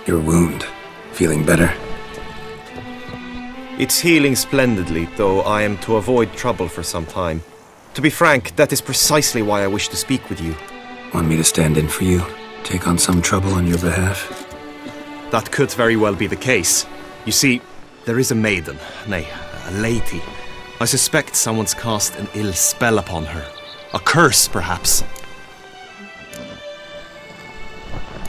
Your wound. Feeling better? It's healing splendidly, though I am to avoid trouble for some time. To be frank, that is precisely why I wish to speak with you. Want me to stand in for you? Take on some trouble on your behalf? That could very well be the case. You see, there is a maiden, nay, a lady. I suspect someone's cast an ill spell upon her. A curse, perhaps.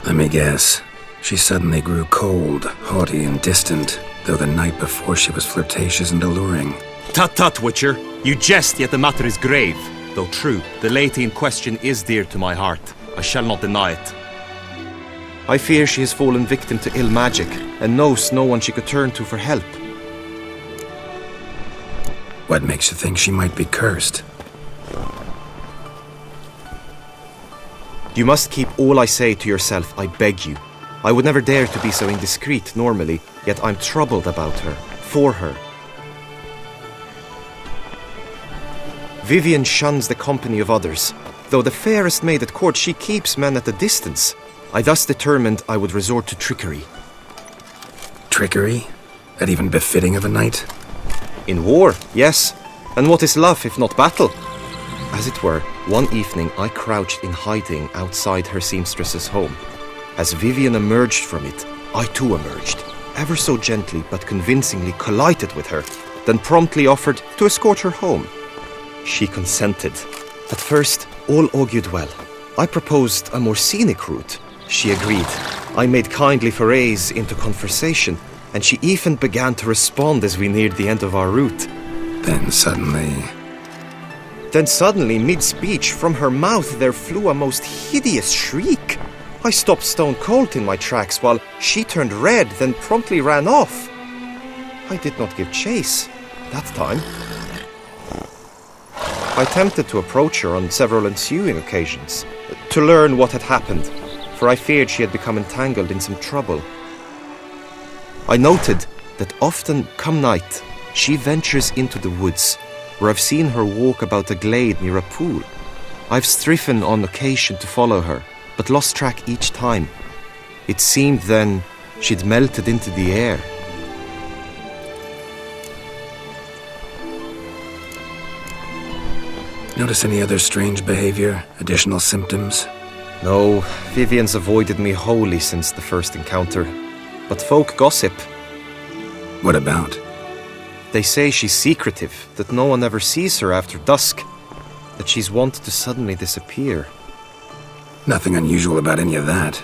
Let me guess. She suddenly grew cold, haughty, and distant, though the night before she was flirtatious and alluring. Tut tut, Witcher. You jest, yet the matter is grave. Though true, the lady in question is dear to my heart. I shall not deny it. I fear she has fallen victim to ill magic, and knows no one she could turn to for help. What makes you think she might be cursed? You must keep all I say to yourself, I beg you. I would never dare to be so indiscreet normally, yet I'm troubled about her, for her. Vivian shuns the company of others. Though the fairest maid at court, she keeps men at a distance. I thus determined I would resort to trickery. Trickery? That even befitting of a knight? In war, yes. And what is love if not battle? As it were, one evening I crouched in hiding outside her seamstress's home. As Vivian emerged from it, I too emerged, ever so gently but convincingly collided with her, then promptly offered to escort her home. She consented. At first, all augured well. I proposed a more scenic route. She agreed. I made kindly forays into conversation, and she even began to respond as we neared the end of our route. Then suddenly, mid-speech, from her mouth there flew a most hideous shriek. I stopped stone cold in my tracks while she turned red, then promptly ran off. I did not give chase that time. I attempted to approach her on several ensuing occasions, to learn what had happened, for I feared she had become entangled in some trouble. I noted that often, come night, she ventures into the woods, where I've seen her walk about a glade near a pool. I've striven on occasion to follow her, but lost track each time. It seemed then she'd melted into the air. notice any other strange behavior, additional symptoms? No, Vivian's avoided me wholly since the first encounter. But folk gossip. What about? They say she's secretive, that no one ever sees her after dusk, that she's wont to suddenly disappear. Nothing unusual about any of that.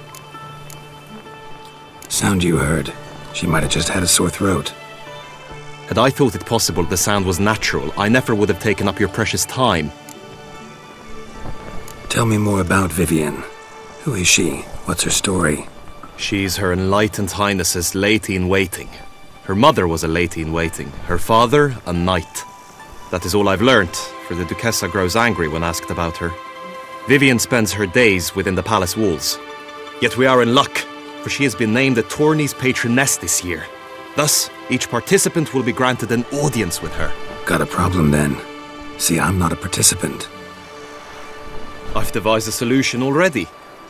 Sound you heard. She might have just had a sore throat. Had I thought it possible the sound was natural, I never would have taken up your precious time. Tell me more about Vivian. Who is she? What's her story? She's Her Enlightened Highness's lady-in-waiting. Her mother was a lady-in-waiting, her father a knight. That is all I've learnt, for the Duchessa grows angry when asked about her. Vivian spends her days within the palace walls. Yet we are in luck, for she has been named the tourney's patroness this year. Thus, each participant will be granted an audience with her. Got a problem then. See, I'm not a participant. I've devised a solution already.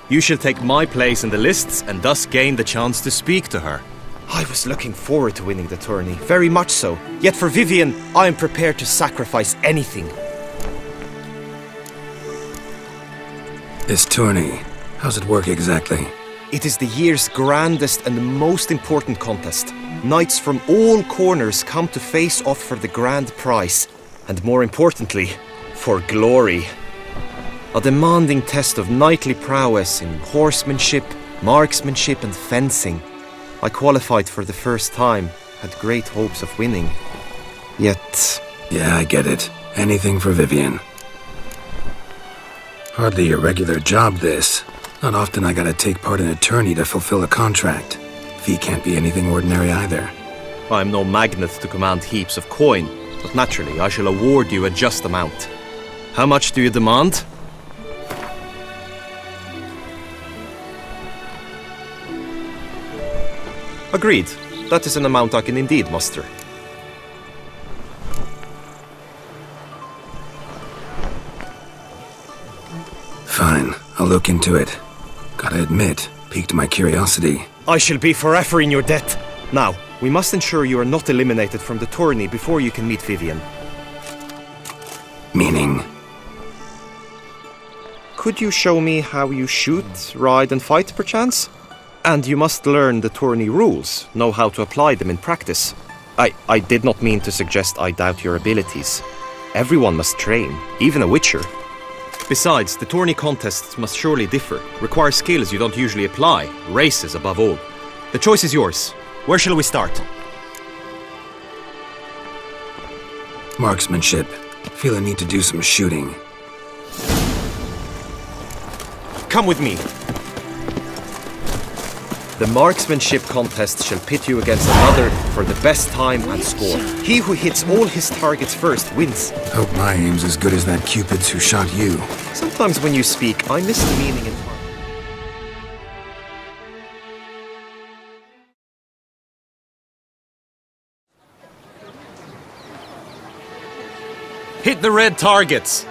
You shall take my place in the lists and thus gain the chance to speak to her. I was looking forward to winning the tourney, very much so. Yet for Vivian, I am prepared to sacrifice anything. This tourney, how's it work exactly? It is the year's grandest and most important contest. Knights from all corners come to face off for the grand prize. And more importantly, for glory. A demanding test of knightly prowess in horsemanship, marksmanship and fencing. I qualified for the first time, had great hopes of winning. Yet... Yeah, I get it. Anything for Vivian. Hardly a regular job, this. Not often I gotta take part in a tourney to fulfill a contract. Fee can't be anything ordinary either. I'm no magnet to command heaps of coin, but naturally I shall award you a just amount. How much do you demand? Agreed. That is an amount I can indeed muster. Fine, I'll look into it. Gotta admit, piqued my curiosity. I shall be forever in your debt. Now, we must ensure you are not eliminated from the tourney before you can meet Vivian. Meaning? Could you show me how you shoot, ride and fight, perchance? And you must learn the tourney rules, know how to apply them in practice. I did not mean to suggest I doubt your abilities. Everyone must train, even a witcher. Besides, the tourney contests must surely differ, require skills you don't usually apply, races above all. The choice is yours. Where shall we start? Marksmanship. Feel a need to do some shooting. Come with me. The marksmanship contest shall pit you against another for the best time and score. He who hits all his targets first wins. Hope my aim's as good as that Cupid's who shot you. Sometimes when you speak, I miss the meaning in part. Hit the red targets!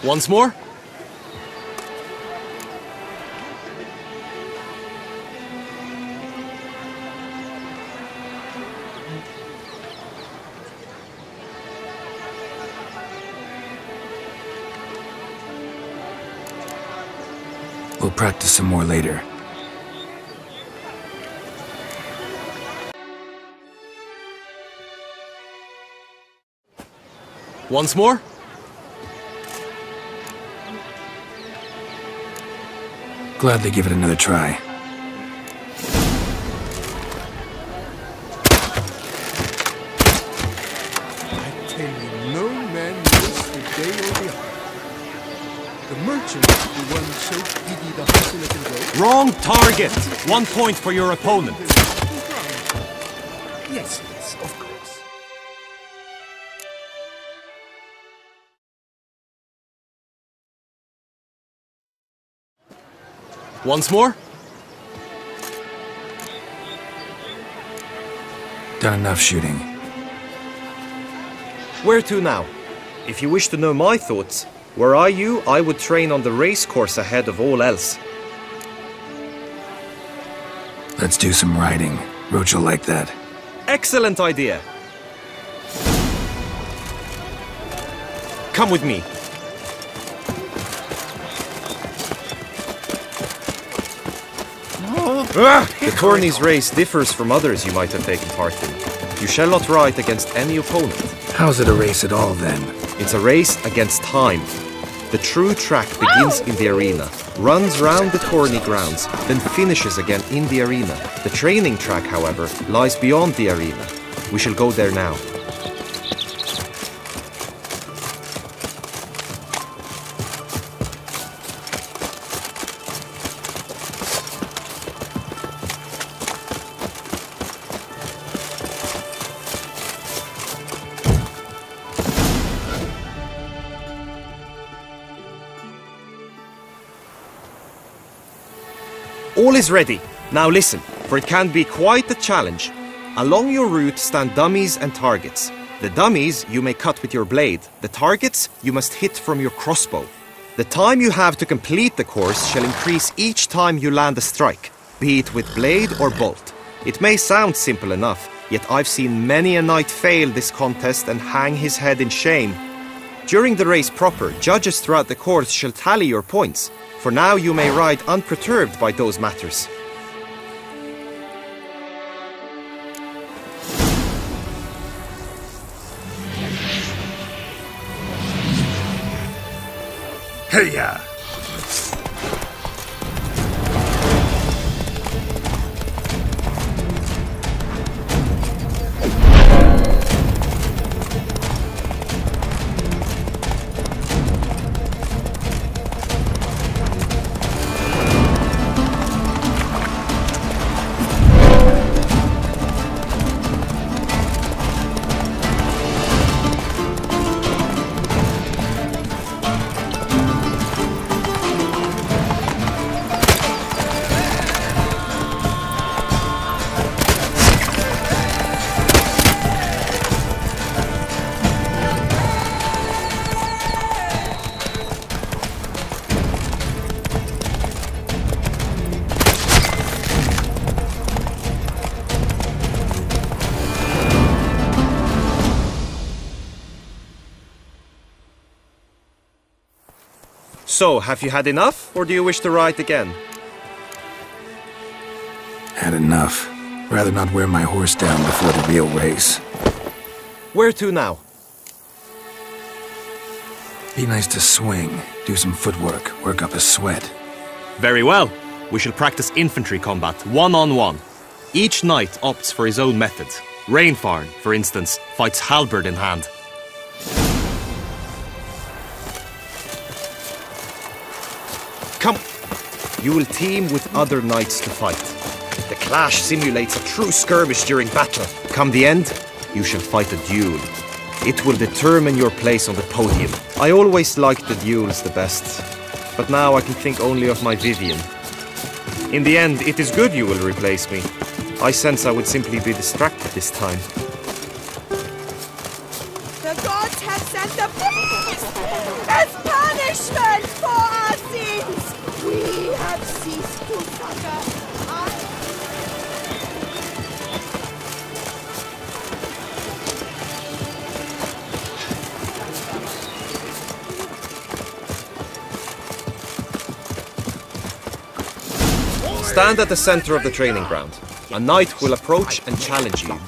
Once more? We'll practice some more later. Once more? Gladly give it another try. I tell you, no man knows the day or the hour. The merchant, the one so giddy the hustler can go. Wrong target! 1 point for your opponent. Yes, yes, of course. Once more? Done enough shooting. Where to now? If you wish to know my thoughts, were I you, I would train on the race course ahead of all else. Let's do some riding. Roach will like that. Excellent idea! Come with me. The tourney's race differs from others you might have taken part in. You shall not ride against any opponent. How's it a race at all, then? It's a race against time. The true track begins in the arena, runs round the tourney grounds, then finishes again in the arena. The training track, however, lies beyond the arena. We shall go there now. All is ready. Now listen, for it can be quite a challenge. Along your route stand dummies and targets. The dummies you may cut with your blade. The targets you must hit from your crossbow. The time you have to complete the course shall increase each time you land a strike, be it with blade or bolt. It may sound simple enough, yet I've seen many a knight fail this contest and hang his head in shame. During the race proper, judges throughout the course shall tally your points. For now you may ride unperturbed by those matters. Hey-ya! So, have you had enough, or do you wish to ride again? Had enough. Rather not wear my horse down before the real race. Where to now? Be nice to swing, do some footwork, work up a sweat. Very well. We shall practice infantry combat, one-on-one. Each knight opts for his own method. Rainfarn, for instance, fights halberd in hand. Come! You will team with other knights to fight. The clash simulates a true skirmish during battle. Come the end, you shall fight a duel. It will determine your place on the podium. I always liked the duels the best, but now I can think only of my Vivian. In the end, it is good you will replace me. I sense I would simply be distracted this time. The gods have sent the beast as punishment for our sins. We have ceased to suffer. Stand at the center of the training ground. A knight will approach and challenge you.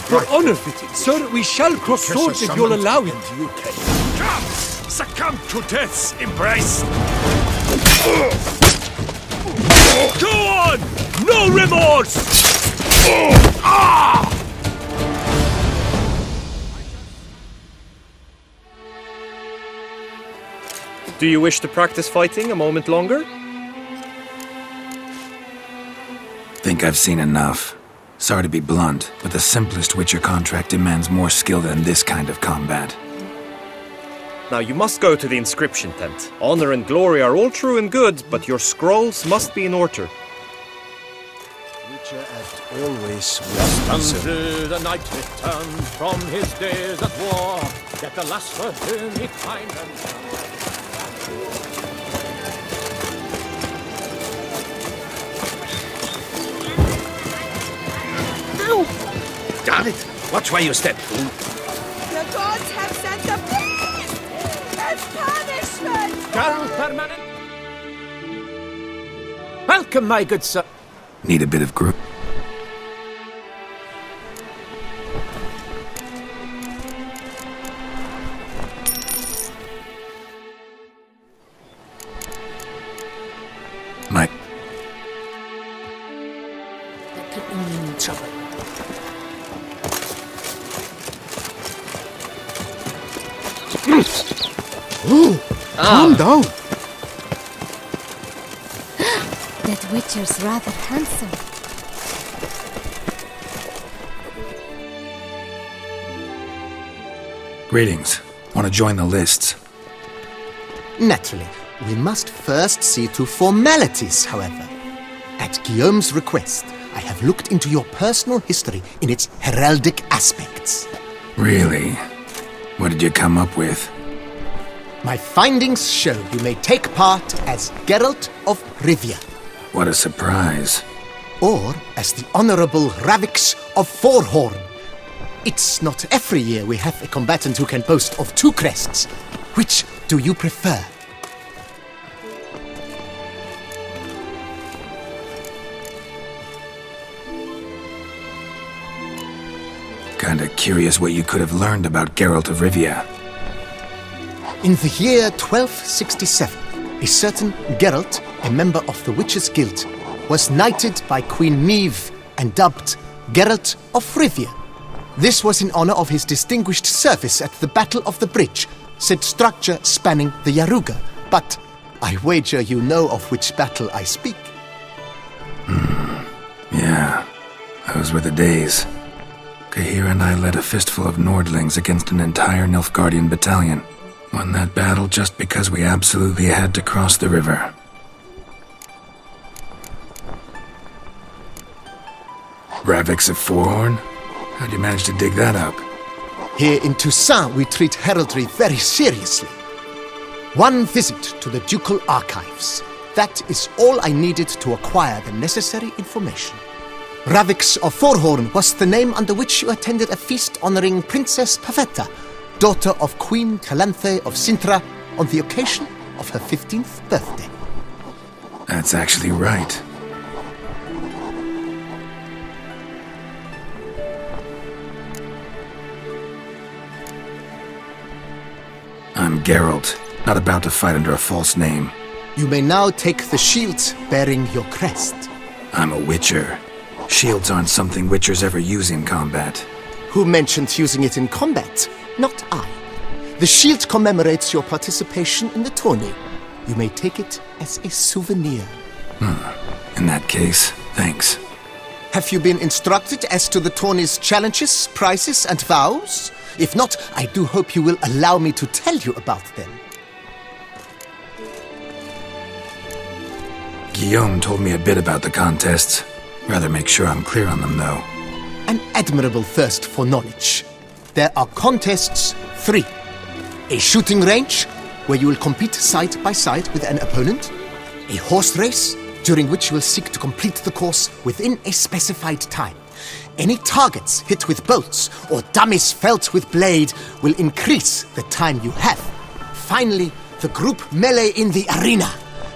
For honor fitting, sir, we shall cross swords if you'll allow it. Come! Succumb to death's embrace! Go on! No remorse! Do you wish to practice fighting a moment longer? Think I've seen enough. Sorry to be blunt, but the simplest Witcher contract demands more skill than this kind of combat. Now you must go to the inscription tent. Honor and glory are all true and good, but your scrolls must be in order. Witcher as always Unto the knight returned from his days at war, yet the last for whom he find and Damn it! Watch where you step, fool. The gods have sent the beast as punishment. Carol permanent. Welcome, my good sir. Need a bit of group. Mike. That could only mean trouble. Calm down. That Witcher's rather handsome. Greetings. Want to join the lists? Naturally. We must first see to formalities, however. At Guillaume's request, I have looked into your personal history in its heraldic aspects. Really? What did you come up with? My findings show you may take part as Geralt of Rivia, What a surprise. or as the Honorable Ravix of Forhorn. It's not every year we have a combatant who can boast of 2 crests. Which do you prefer? Kinda curious what you could have learned about Geralt of Rivia. In the year 1267, a certain Geralt, a member of the Witches' Guild, was knighted by Queen Neve and dubbed Geralt of Rivia. This was in honor of his distinguished service at the Battle of the Bridge, said structure spanning the Yaruga. But I wager you know of which battle I speak. Yeah, those were the days. Kahira and I led a fistful of Nordlings against an entire Nilfgaardian battalion. Won that battle just because we absolutely had to cross the river. Ravix of Forhorn? How'd you manage to dig that up? Here in Toussaint, we treat heraldry very seriously. One visit to the ducal archives. That is all I needed to acquire the necessary information. Ravix of Forhorn was the name under which you attended a feast honoring Princess Pavetta, daughter of Queen Calanthe of Sintra on the occasion of her 15th birthday. That's actually right. I'm Geralt, not about to fight under a false name. You may now take the shield bearing your crest. I'm a Witcher. Shields aren't something Witchers ever use in combat. Who mentioned using it in combat? Not I. The shield commemorates your participation in the tourney. You may take it as a souvenir. In that case, thanks. Have you been instructed as to the tourney's challenges, prizes, and vows? If not, I do hope you will allow me to tell you about them. Guillaume told me a bit about the contests. Rather make sure I'm clear on them, though. An admirable thirst for knowledge. There are contests 3. A shooting range, where you will compete side by side with an opponent. A horse race, during which you will seek to complete the course within a specified time. Any targets hit with bolts or dummies felled with blade will increase the time you have. Finally, the group melee in the arena,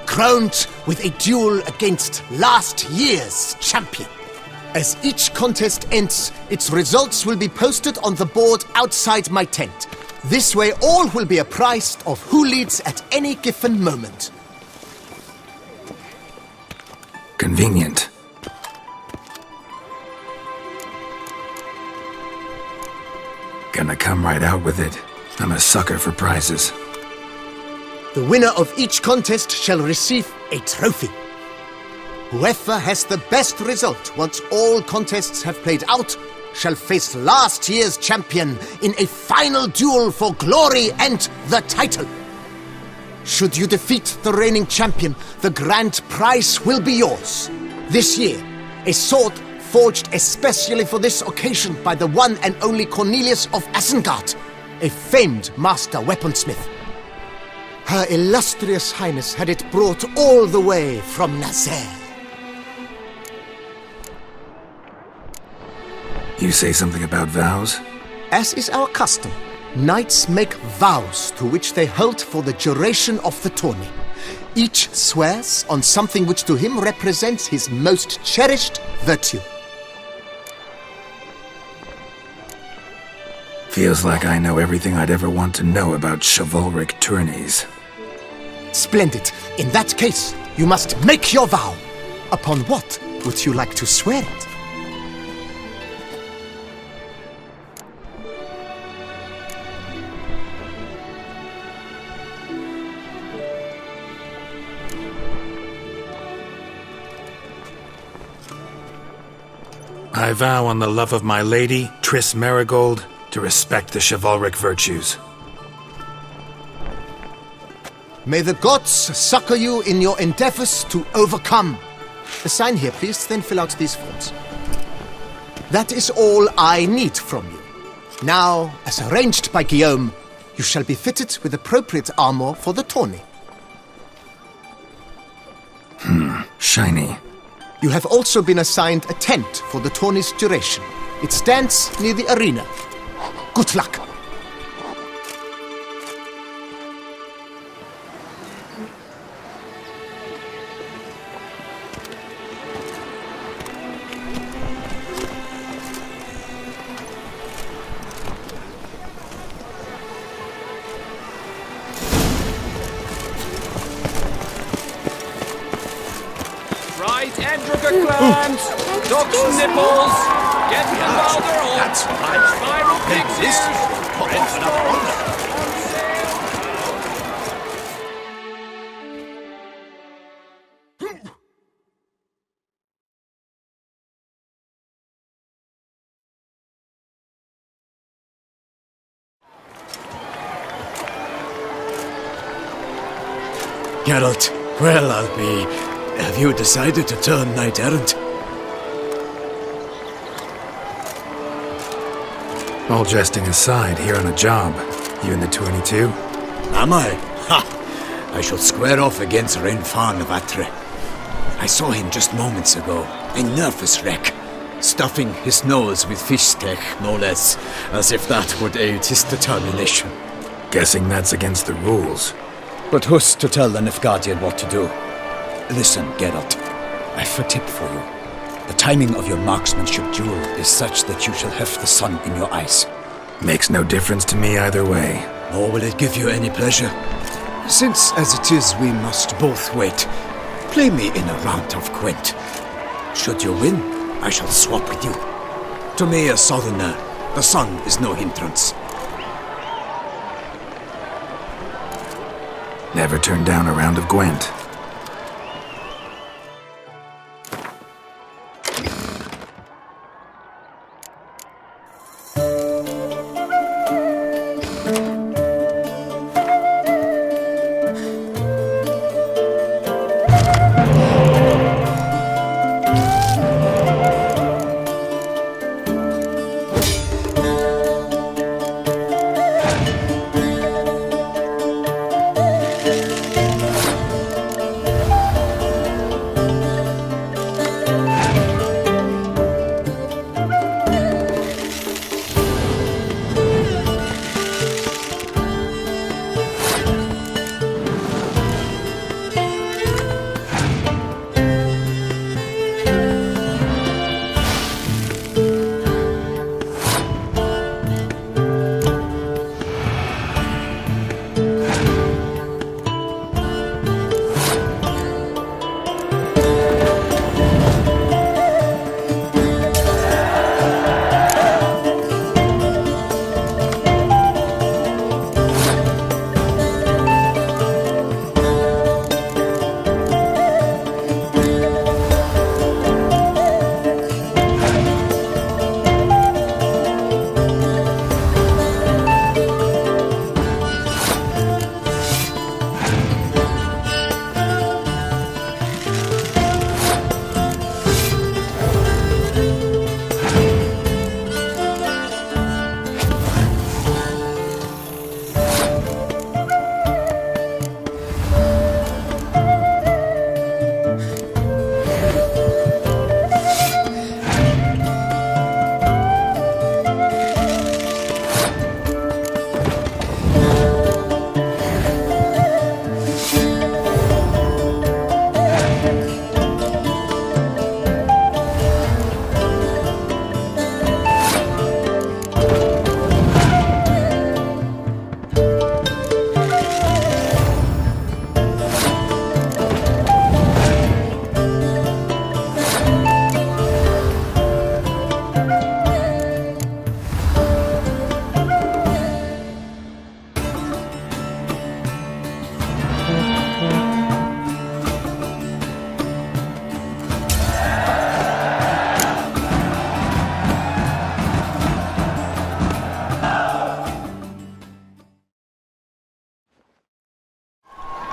crowned with a duel against last year's champion. As each contest ends, its results will be posted on the board outside my tent. This way all will be apprised of who leads at any given moment. Convenient. Gonna come right out with it. I'm a sucker for prizes. The winner of each contest shall receive a trophy. Whoever has the best result once all contests have played out shall face last year's champion in a final duel for glory and the title. Should you defeat the reigning champion, the grand prize will be yours. This year, a sword forged especially for this occasion by the one and only Cornelius of Isengard, a famed master weaponsmith. Her illustrious highness had it brought all the way from Nazaire. You say something about vows? As is our custom, knights make vows to which they hold for the duration of the tourney. Each swears on something which to him represents his most cherished virtue. Feels like I know everything I'd ever want to know about chivalric tourneys. Splendid. In that case, you must make your vow. Upon what would you like to swear it? I vow on the love of my lady, Triss Marigold, to respect the chivalric virtues. May the gods succor you in your endeavors to overcome. Sign here, please, then fill out these forms. That is all I need from you. Now, as arranged by Guillaume, you shall be fitted with appropriate armor for the tourney. Shiny. You have also been assigned a tent for the tourney's duration. It stands near the arena. Good luck. Duck's nipples! Get me louder or That's right. spiral pigs This here! pop off another one. Geralt, well, I'll be... Have you decided to turn knight-errant? All jesting aside, here on a job. You in the 22? Am I? Ha! I shall square off against Renfan of Atre. I saw him just moments ago, a nervous wreck, stuffing his nose with fish steak, no less, as if that would aid his determination. Guessing that's against the rules. But who's to tell the Nilfgaardian what to do? Listen, Geralt, I've a tip for you. The timing of your marksmanship duel is such that you shall have the sun in your eyes. Makes no difference to me either way. Nor will it give you any pleasure. Since, as it is, we must both wait, play me in a round of Gwent. Should you win, I shall swap with you. To me, a southerner, the sun is no hindrance. Never turned down a round of Gwent.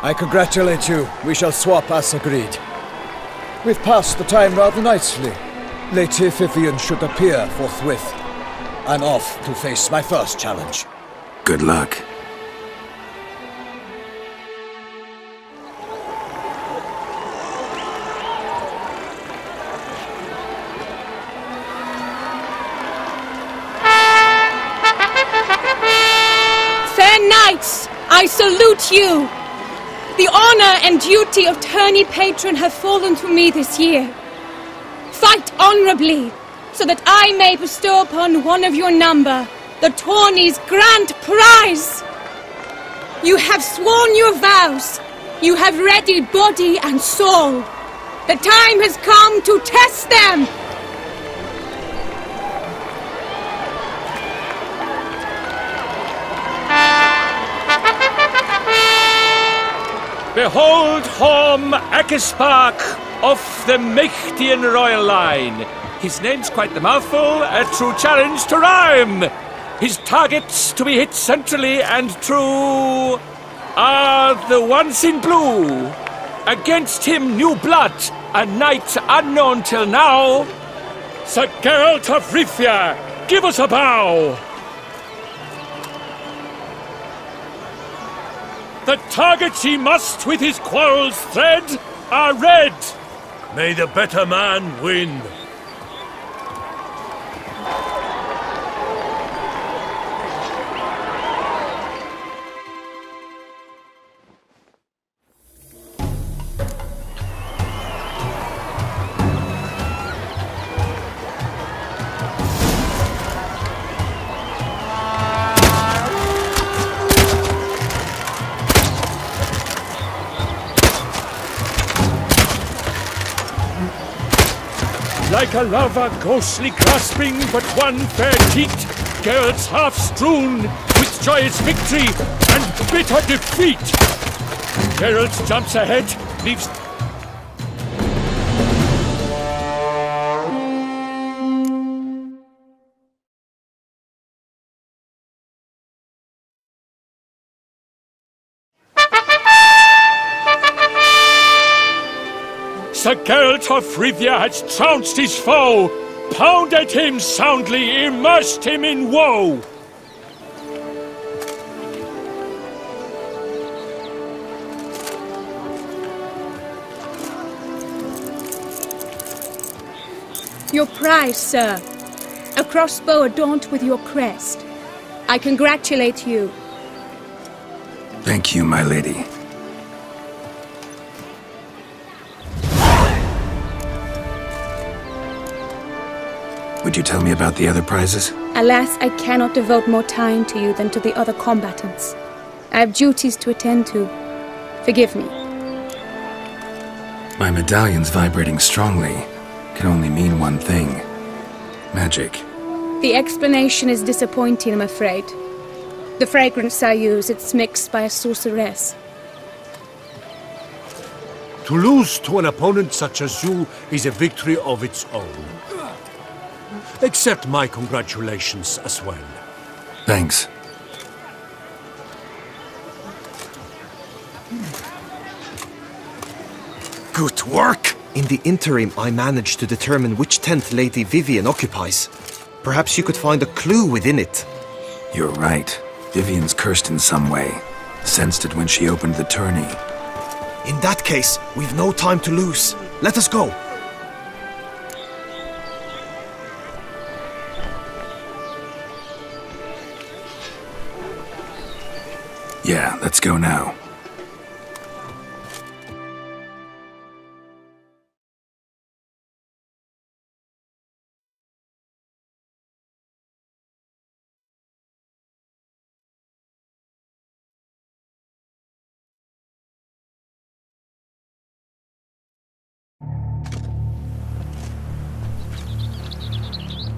I congratulate you. We shall swap as agreed. We've passed the time rather nicely. Lady Vivian should appear forthwith. I'm off to face my first challenge. Good luck. Fair knights, I salute you! The honor and duty of tourney patron have fallen to me this year. Fight honorably, so that I may bestow upon one of your number the tourney's grand prize! You have sworn your vows. You have readied body and soul. The time has come to test them! Behold Horm Akespark of the Mechtian royal line. His name's quite the mouthful, a true challenge to rhyme. His targets to be hit centrally and true are the ones in blue. Against him new blood, a knight unknown till now. Sir Geralt of Rivia, give us a bow. The targets he must with his quarrels thread are red. May the better man win. Like a lover ghostly grasping but one fair cheat, Geralt's half strewn with joyous victory and bitter defeat. Geralt jumps ahead, leaves... Sir Geralt of Rivia has trounced his foe, pounded him soundly, immersed him in woe. Your prize, sir. A crossbow adorned with your crest. I congratulate you. Thank you, my lady. Would you tell me about the other prizes? Alas, I cannot devote more time to you than to the other combatants. I have duties to attend to. Forgive me. My medallion's vibrating strongly. Can only mean one thing. Magic. The explanation is disappointing, I'm afraid. The fragrance I use, it's mixed by a sorceress. To lose to an opponent such as you is a victory of its own. Accept my congratulations as well. Thanks. Good work! In the interim, I managed to determine which tent Lady Vivian occupies. Perhaps you could find a clue within it. You're right. Vivian's cursed in some way. Sensed it when she opened the tourney. In that case, we've no time to lose. Let us go. Yeah, let's go now.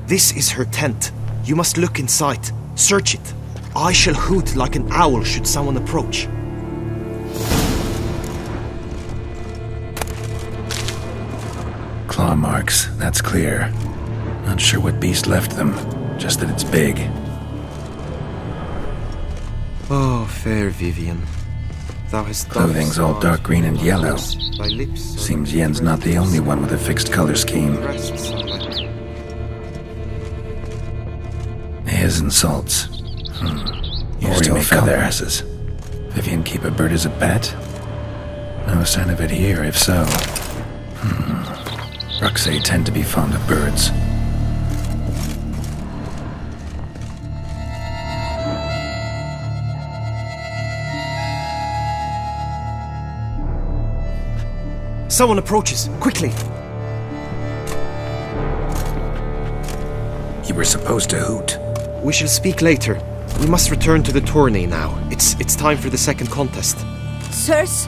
This is her tent. You must look inside. Search it. I shall hoot like an owl should someone approach. Claw marks, that's clear. Not sure what beast left them, just that it's big. Oh, fair Vivian. Thou hast done Clothing's all dark green and yellow. Thy lips Seems Yen's not the only one with a fixed color scheme. His insults. Used to make feathers. Vivian keep a bird as a pet? No sign of it here, if so. Ruxay tend to be fond of birds. Someone approaches. Quickly! You were supposed to hoot. We shall speak later. We must return to the tourney now. It's time for the second contest. Sirs,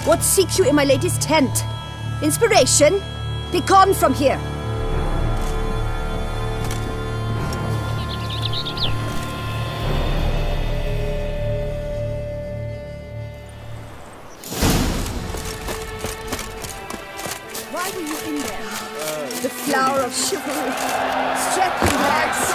what seek you in my lady's tent? Inspiration? Be gone from here! Why were you in there? The flower of chivalry. Strap your legs!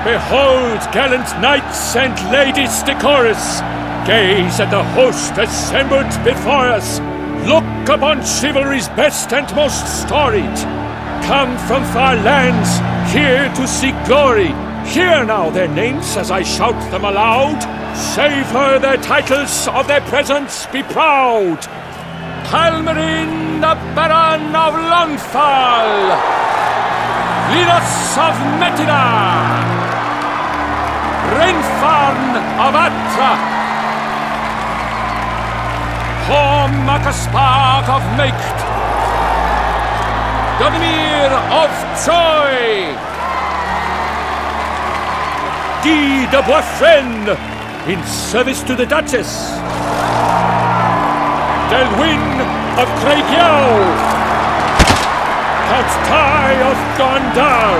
Behold, gallant knights and ladies decorous! Gaze at the host assembled before us! Look upon chivalry's best and most storied! Come from far lands, here to seek glory! Hear now their names as I shout them aloud! Savor their titles, of their presence be proud! Halmarin, the Baron of Longfall! Linus of Metina! Renfarn of Atra! Hom ac Ysbag of Meicht! Godmir of Troy! Guy de Boisfren, in service to the Duchess. Delwyn of Craigiau. Count Tai of Gondal.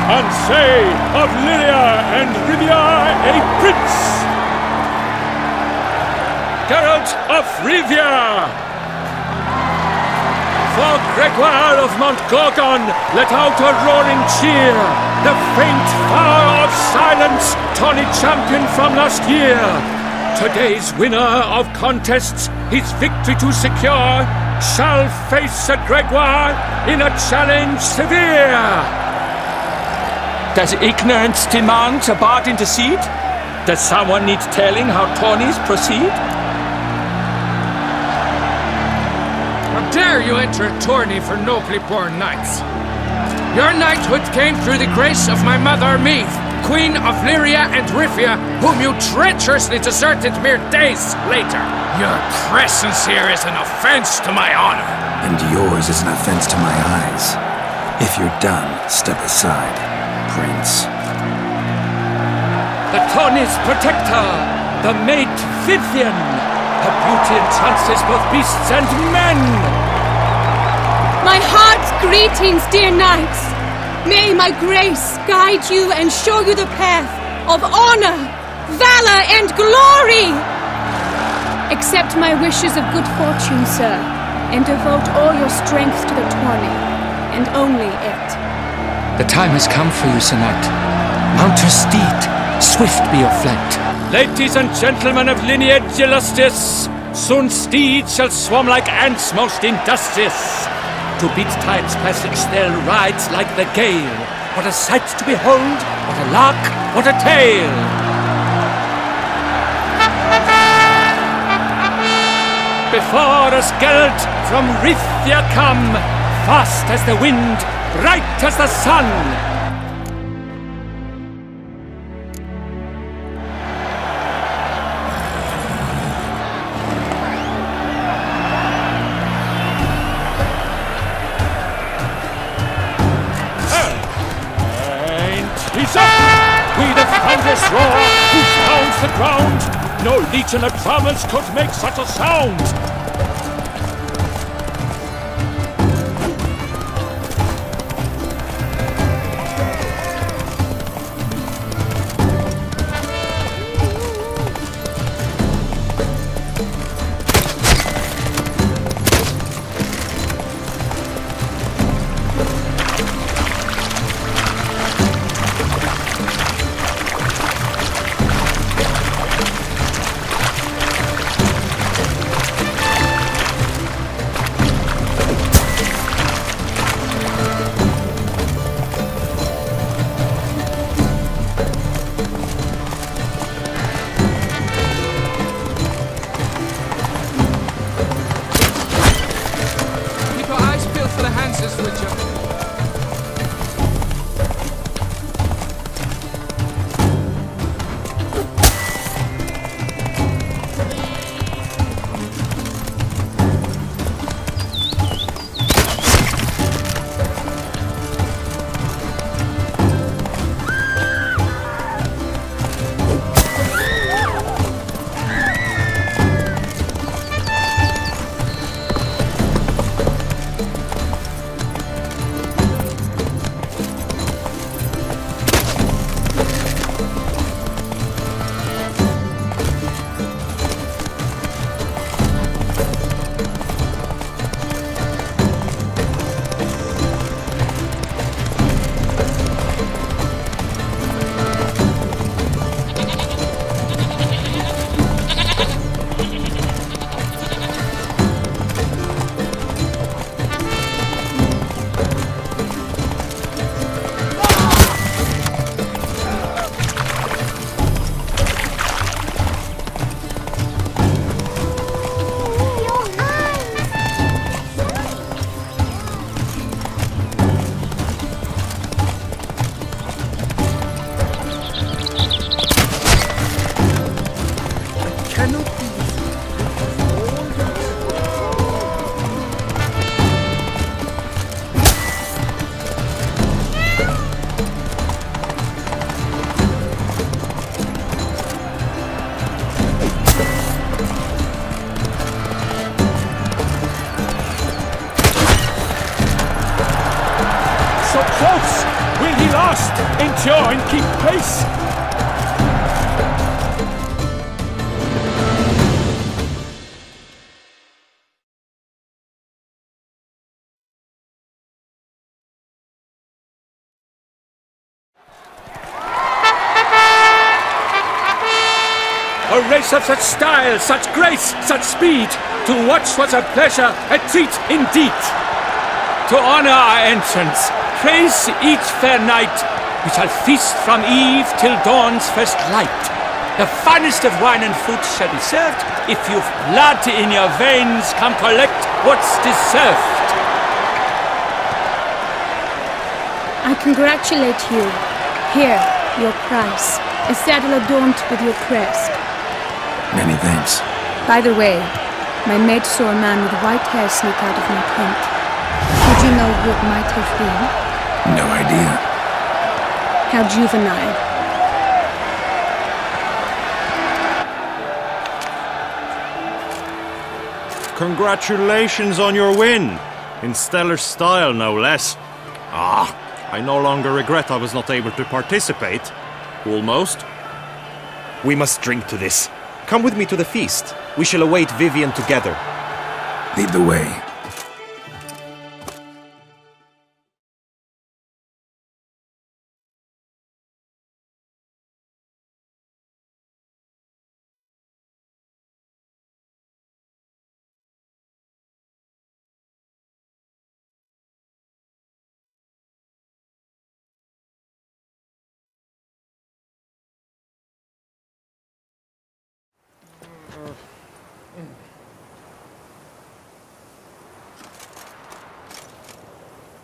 Ansay of Lyria and Rivia a prince. Geralt of Rivia. For Gregoire of Montgorgon, let out a roaring cheer. The faint fire of silence, Tawny champion from last year. Today's winner of contests, his victory to secure, shall face Sir Gregoire in a challenge severe. Does ignorance demand a bard intercede? Does someone need telling how tourneys proceed? How dare you enter a tourney for nobly born knights? Your knighthood came through the grace of my mother Meath, Queen of Lyria and Rivia, whom you treacherously deserted mere days later. Your presence here is an offense to my honor. And yours is an offense to my eyes. If you're done, step aside, Prince. The tourney's protector, the maid Vivian. Her beauty entrances both beasts and men. My heart's greetings, dear knights. May my grace guide you and show you the path of honor, valor, and glory. Accept my wishes of good fortune, sir, and devote all your strength to the tourney, and only it. The time has come for you, Sir Knight. Mount your steed. Swift be your flight. Ladies and gentlemen of lineage illustrious, soon steeds shall swarm like ants most industrious. To beat tide's passage they'll ride like the gale. What a sight to behold, what a lark, what a tale! Before us Geralt from Rithia come, fast as the wind, bright as the sun. He's up! We the founders roar, who pounds the ground. No legion of drummers could make such a sound. close! Will he last, endure, and keep pace? A race of such style, such grace, such speed. To watch was a pleasure, a treat indeed. To honor our entrance, praise each fair knight. We shall feast from eve till dawn's first light. The finest of wine and fruit shall be served. If you've blood in your veins, come collect what's deserved. I congratulate you. Here, your prize. A saddle adorned with your crest. Many thanks. By the way, my maid saw a man with white hair sneak out of my tent. Would you know who it might have been? No idea. How juvenile. Congratulations on your win! In stellar style, no less. I no longer regret I was not able to participate. Almost. We must drink to this. Come with me to the feast. We shall await Vivian together. Lead the way.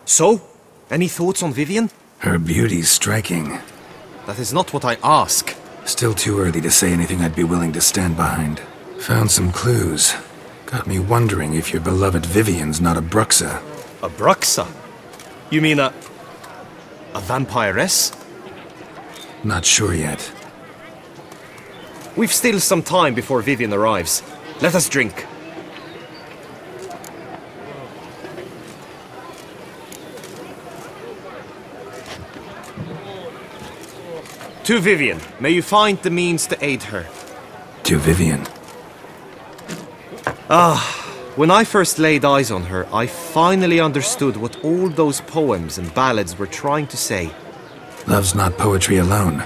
So, any thoughts on Vivian? Her beauty's striking. That is not what I ask. Still too early to say anything I'd be willing to stand behind. Found some clues. Got me wondering if your beloved Vivian's not a Bruxa. A Bruxa? You mean a vampiress? Not sure yet. We've still some time before Vivian arrives. Let us drink. To Vivian, may you find the means to aid her. To Vivian. When I first laid eyes on her, I finally understood what all those poems and ballads were trying to say. Love's not poetry alone.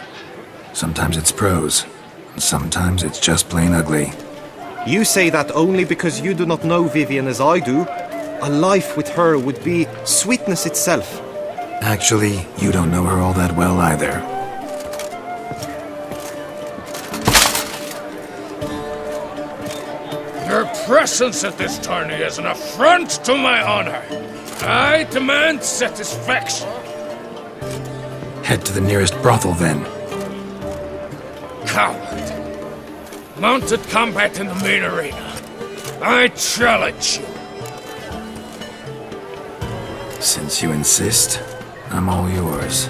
Sometimes it's prose, and sometimes it's just plain ugly. You say that only because you do not know Vivian as I do. A life with her would be sweetness itself. Actually, you don't know her all that well either. Your presence at this tourney is an affront to my honor. I demand satisfaction. Head to the nearest brothel, then. Coward. Mounted combat in the main arena. I challenge you. Since you insist, I'm all yours.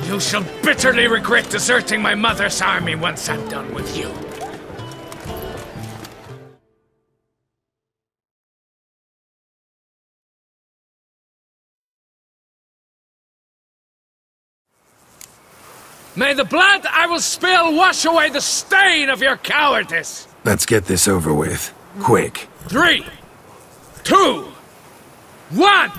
You shall bitterly regret deserting my mother's army once I'm done with you. May the blood I will spill wash away the stain of your cowardice! Let's get this over with. Quick. 3, 2, 1!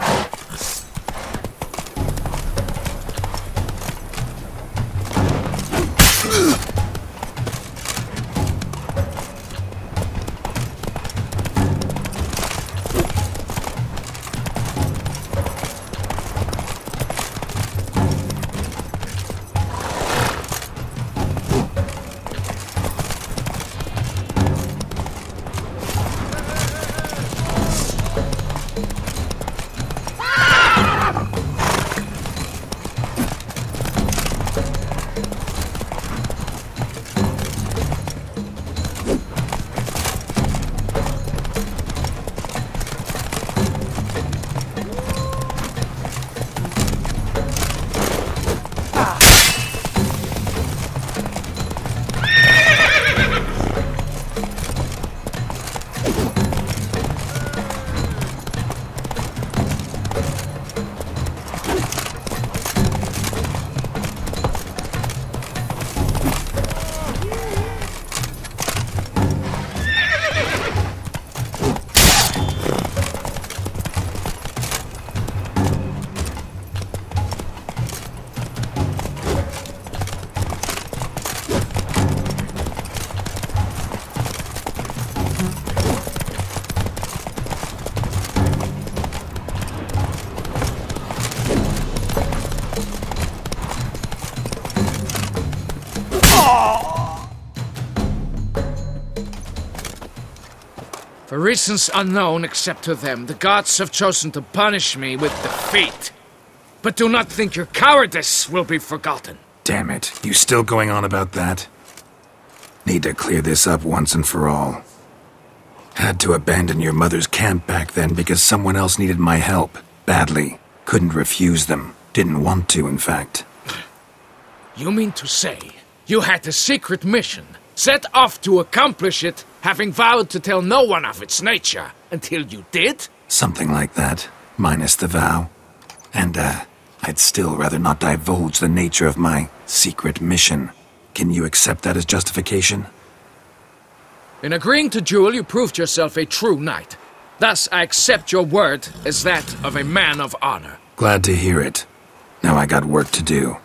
For reasons unknown except to them, the gods have chosen to punish me with defeat. But do not think your cowardice will be forgotten. Damn it, you still going on about that? Need to clear this up once and for all. Had to abandon your mother's camp back then because someone else needed my help, badly. Couldn't refuse them. Didn't want to, in fact. You mean to say you had a secret mission, set off to accomplish it, having vowed to tell no one of its nature, until you did? Something like that, minus the vow. And, I'd still rather not divulge the nature of my secret mission. Can you accept that as justification? In agreeing to duel, you proved yourself a true knight. Thus, I accept your word as that of a man of honor. Glad to hear it. Now I got work to do.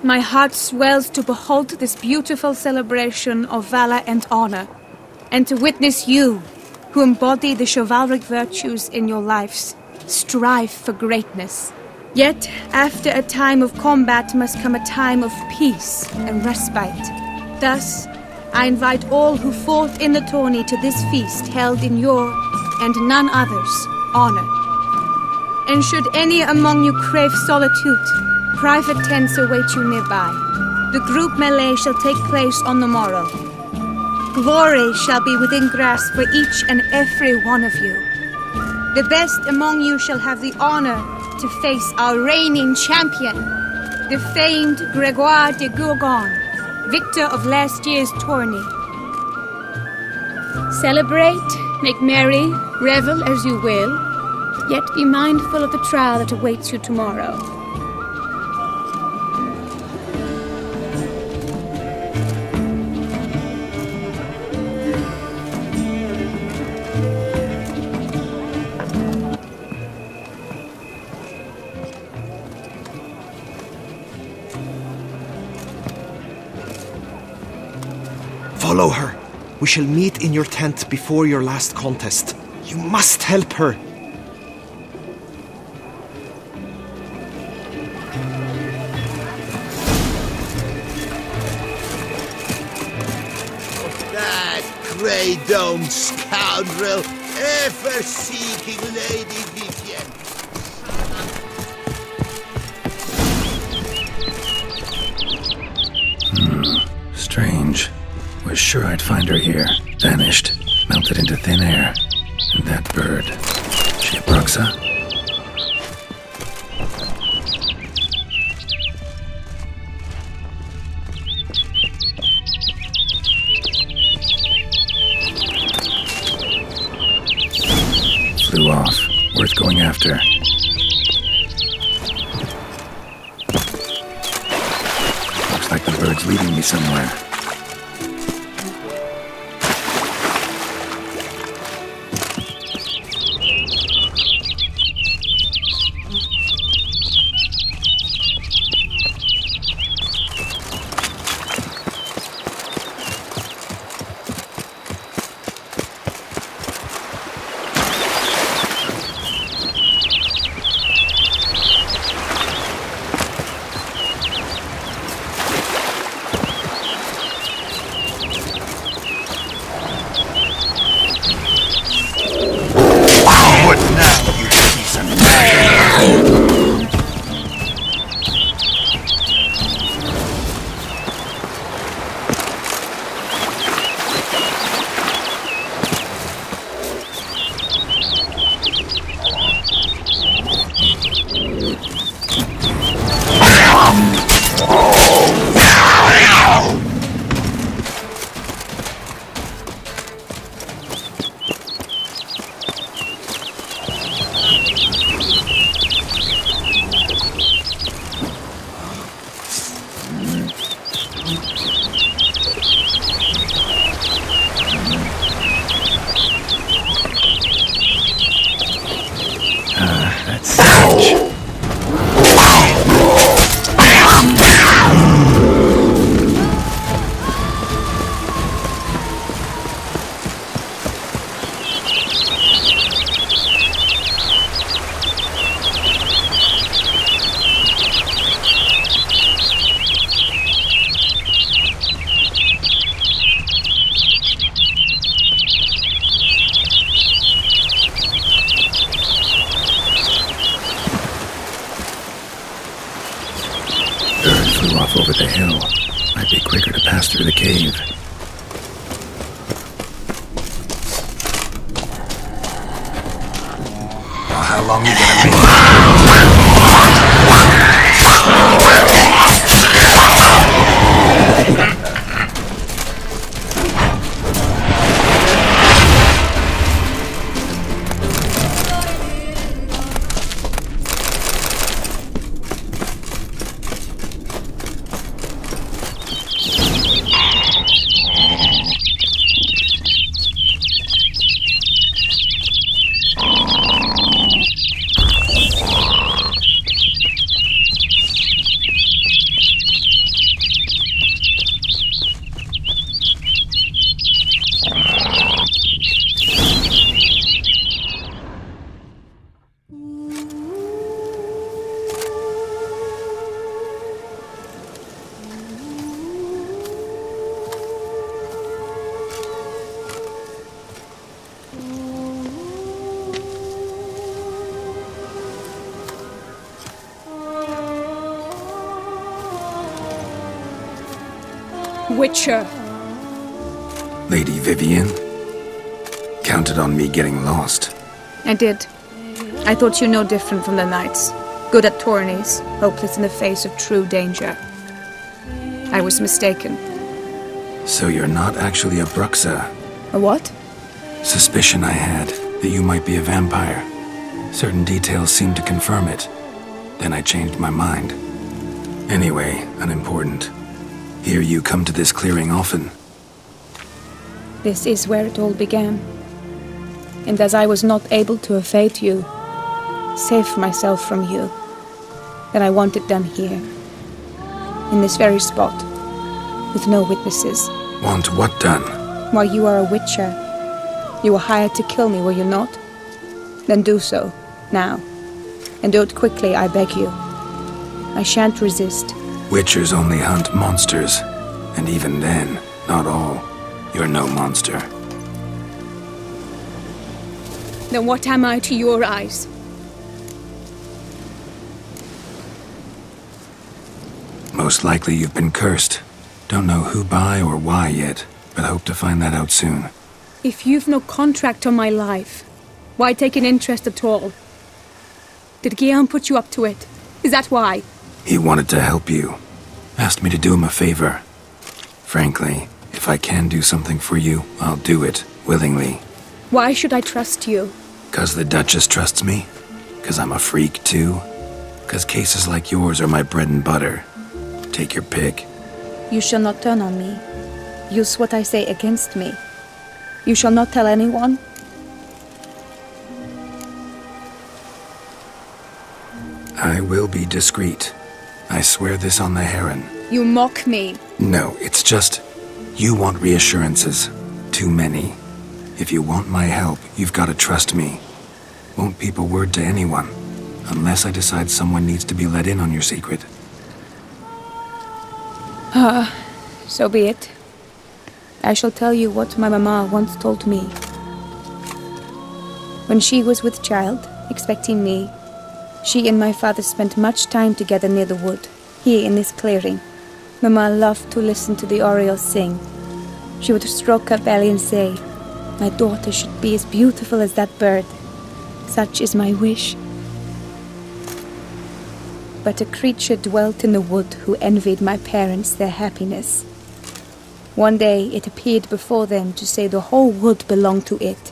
My heart swells to behold this beautiful celebration of valor and honor, and to witness you, who embody the chivalric virtues in your lives, strive for greatness. Yet, after a time of combat must come a time of peace and respite. Thus, I invite all who fought in the tourney to this feast held in your, and none other's, honor. And should any among you crave solitude, private tents await you nearby. The group melee shall take place on the morrow. Glory shall be within grasp for each and every one of you. The best among you shall have the honor to face our reigning champion, the famed Gregoire de Gourgon, victor of last year's tourney. Celebrate, make merry, revel as you will, yet be mindful of the trial that awaits you tomorrow. Follow her. We shall meet in your tent before your last contest. You must help her. That grey-domed scoundrel, ever-seeking Lady Vivian. Strange. Was sure I'd find her here. Vanished. Melted into thin air. And that bird. She a Bruxa? Flew off. Worth going after. Looks like the bird's leading me somewhere. bird flew off over the hill. Might be quicker to pass through the cave. Well, how long you gonna make Witcher. Lady Vivian? Counted on me getting lost. I did. I thought you no different from the knights. Good at tourneys, hopeless in the face of true danger. I was mistaken. So you're not actually a Bruxa? A what? Suspicion I had, that you might be a vampire. Certain details seemed to confirm it. Then I changed my mind. Anyway, unimportant. Hear you come to this clearing often. This is where it all began. And as I was not able to evade you, save myself from you, then I want it done here. In this very spot. With no witnesses. Want what done? Why, you are a witcher. You were hired to kill me, were you not? Then do so, now. And do it quickly, I beg you. I shan't resist. Witchers only hunt monsters. And even then, not all. You're no monster. Then what am I to your eyes? Most likely you've been cursed. Don't know who by or why yet, but hope to find that out soon. If you've no contract on my life, why take an interest at all? Did Guillaume put you up to it? Is that why? He wanted to help you. Asked me to do him a favor. Frankly, if I can do something for you, I'll do it, willingly. Why should I trust you? 'Cause the Duchess trusts me? 'Cause I'm a freak, too? 'Cause cases like yours are my bread and butter. Take your pick. You shall not turn on me. Use what I say against me. You shall not tell anyone? I will be discreet. I swear this on the Heron. You mock me. No, it's just... You want reassurances. Too many. If you want my help, you've got to trust me. Won't peep a word to anyone. Unless I decide someone needs to be let in on your secret. So be it. I shall tell you what my mama once told me. When she was with child, expecting me, she and my father spent much time together near the wood, here in this clearing. Mama loved to listen to the orioles sing. She would stroke her belly and say, "My daughter should be as beautiful as that bird. Such is my wish." But a creature dwelt in the wood who envied my parents their happiness. One day it appeared before them to say the whole wood belonged to it,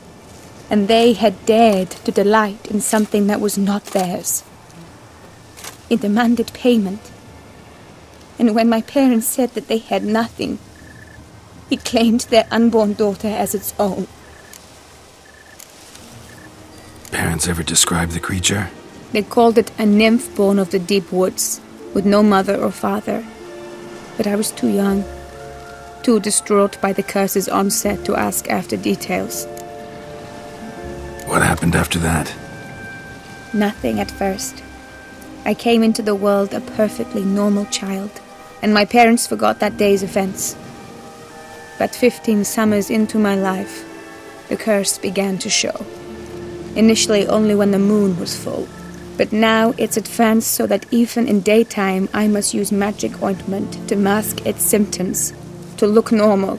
and they had dared to delight in something that was not theirs. It demanded payment, and when my parents said that they had nothing, it claimed their unborn daughter as its own. Parents ever describe the creature? They called it a nymph born of the deep woods, with no mother or father. But I was too young, too distraught by the curse's onset to ask after details. What happened after that? Nothing at first. I came into the world a perfectly normal child, and my parents forgot that day's events. But 15 summers into my life, the curse began to show. Initially only when the moon was full. But now it's advanced so that even in daytime I must use magic ointment to mask its symptoms, to look normal.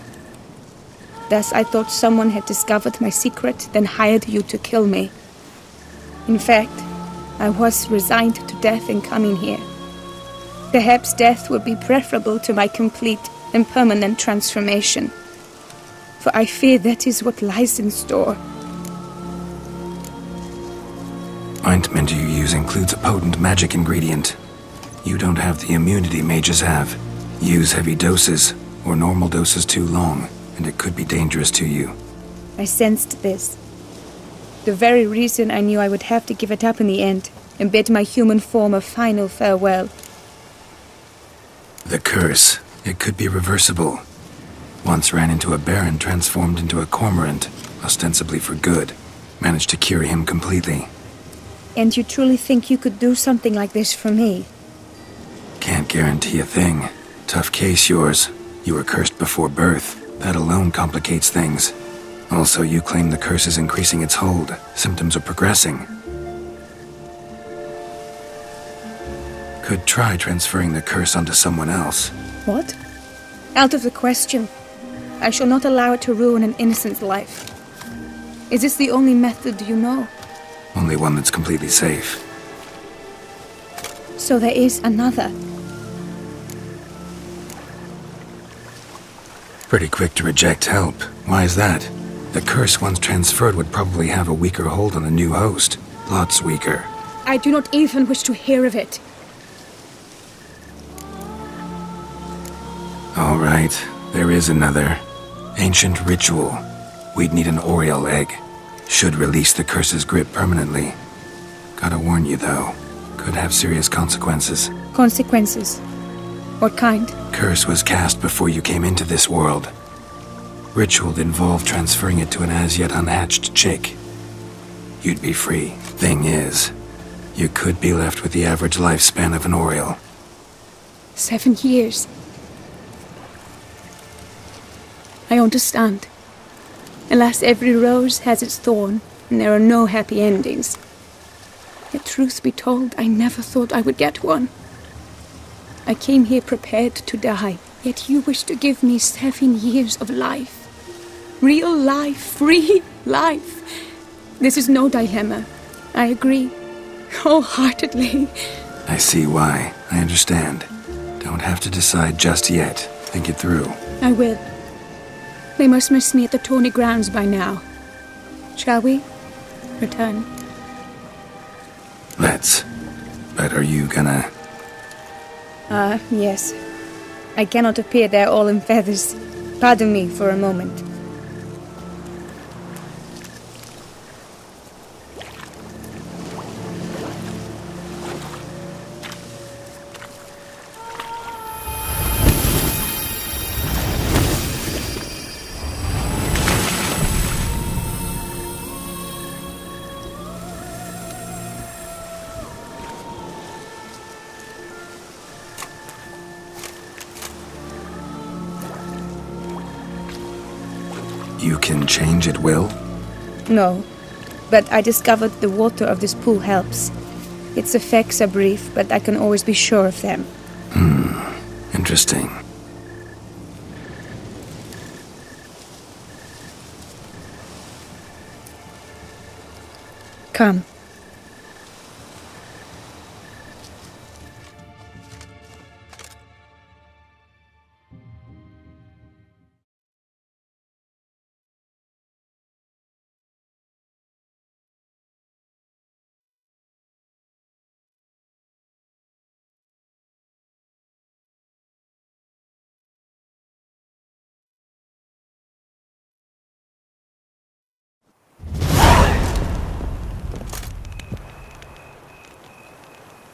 Thus I thought someone had discovered my secret, then hired you to kill me. In fact, I was resigned to death in coming here. Perhaps death would be preferable to my complete and permanent transformation. For I fear that is what lies in store. Ointment you use includes a potent magic ingredient. You don't have the immunity mages have. Use heavy doses, or normal doses too long, and it could be dangerous to you. I sensed this. The very reason I knew I would have to give it up in the end, and bid my human form a final farewell. The curse. It could be reversible. Once ran into a baron transformed into a cormorant, ostensibly for good. Managed to cure him completely. And you truly think you could do something like this for me? Can't guarantee a thing. Tough case, yours. You were cursed before birth. That alone complicates things. Also, you claim the curse is increasing its hold. Symptoms are progressing. Could try transferring the curse onto someone else. What? Out of the question. I shall not allow it to ruin an innocent's life. Is this the only method you know? Only one that's completely safe. So there is another. Pretty quick to reject help. Why is that? The curse once transferred would probably have a weaker hold on the new host. Lots weaker. I do not even wish to hear of it. All right, there is another. Ancient ritual. We'd need an Oriole egg. Should release the curse's grip permanently. Gotta warn you, though. Could have serious consequences. Consequences? What kind? Curse was cast before you came into this world. Ritual involved transferring it to an as-yet unhatched chick. You'd be free. Thing is, you could be left with the average lifespan of an Oriole. 7 years. I understand. Alas, every rose has its thorn, and there are no happy endings. Yet truth be told, I never thought I would get one. I came here prepared to die, yet you wish to give me 7 years of life. Real life, free life. This is no dilemma. I agree, wholeheartedly. I see why. I understand. Don't have to decide just yet. Think it through. I will. They must miss me at the tourney grounds by now. Shall we? Return. Let's. But are you gonna... Yes. I cannot appear there all in feathers. Pardon me for a moment. You can change at will? No, but I discovered the water of this pool helps. Its effects are brief, but I can always be sure of them. Interesting. Come.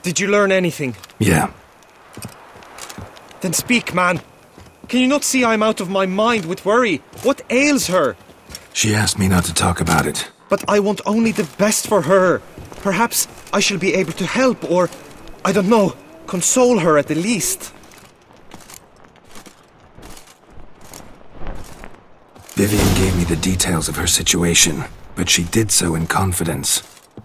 Did you learn anything? Yeah. Then speak, man. Can you not see I'm out of my mind with worry? What ails her? She asked me not to talk about it. But I want only the best for her. Perhaps I shall be able to help or, I don't know, console her at the least. Vivian gave me the details of her situation, but she did so in confidence.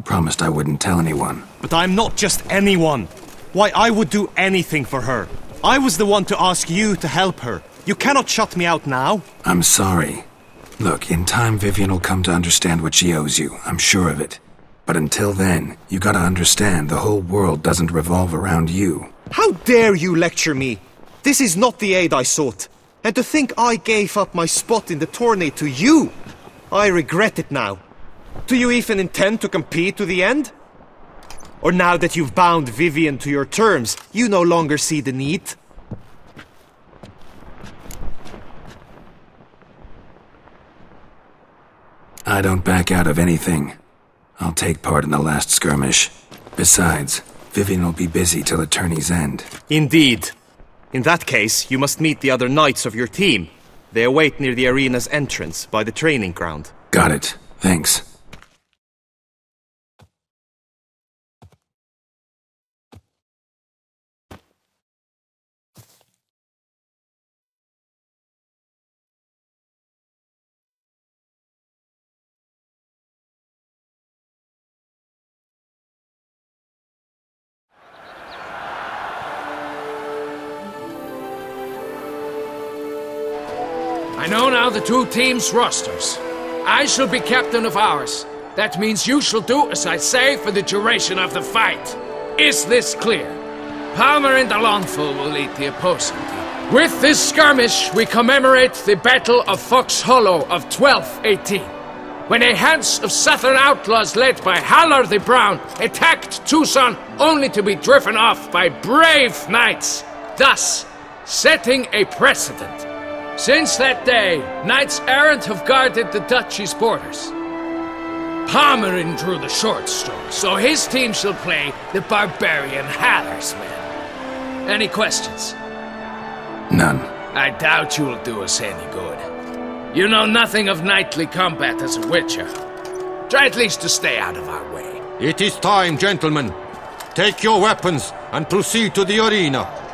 promised I wouldn't tell anyone. But I'm not just anyone. Why, I would do anything for her. I was the one to ask you to help her. You cannot shut me out now. I'm sorry. Look, in time Vivian will come to understand what she owes you. I'm sure of it. But until then, you gotta understand the whole world doesn't revolve around you. How dare you lecture me? This is not the aid I sought. And to think I gave up my spot in the tourney to you! I regret it now. Do you even intend to compete to the end? Or now that you've bound Vivian to your terms, you no longer see the need? I don't back out of anything. I'll take part in the last skirmish. Besides, Vivian will be busy till the tourney's end. Indeed. In that case, you must meet the other knights of your team. They await near the arena's entrance, by the training ground. Got it. Thanks. I know now the two teams' rosters. I shall be captain of ours. That means you shall do as I say for the duration of the fight. Is this clear? Palmer and Alonful will lead the opposing team. With this skirmish, we commemorate the Battle of Fox Hollow of 1218, when a Hans of Southern outlaws led by Haller the Brown attacked Tucson only to be driven off by brave knights, thus setting a precedent. Since that day, knights errant have guarded the duchy's borders. Palmerin drew the short straw, so his team shall play the barbarian Haller's men. Any questions? None. I doubt you'll do us any good. You know nothing of knightly combat as a witcher. Try at least to stay out of our way. It is time, gentlemen. Take your weapons and proceed to the arena.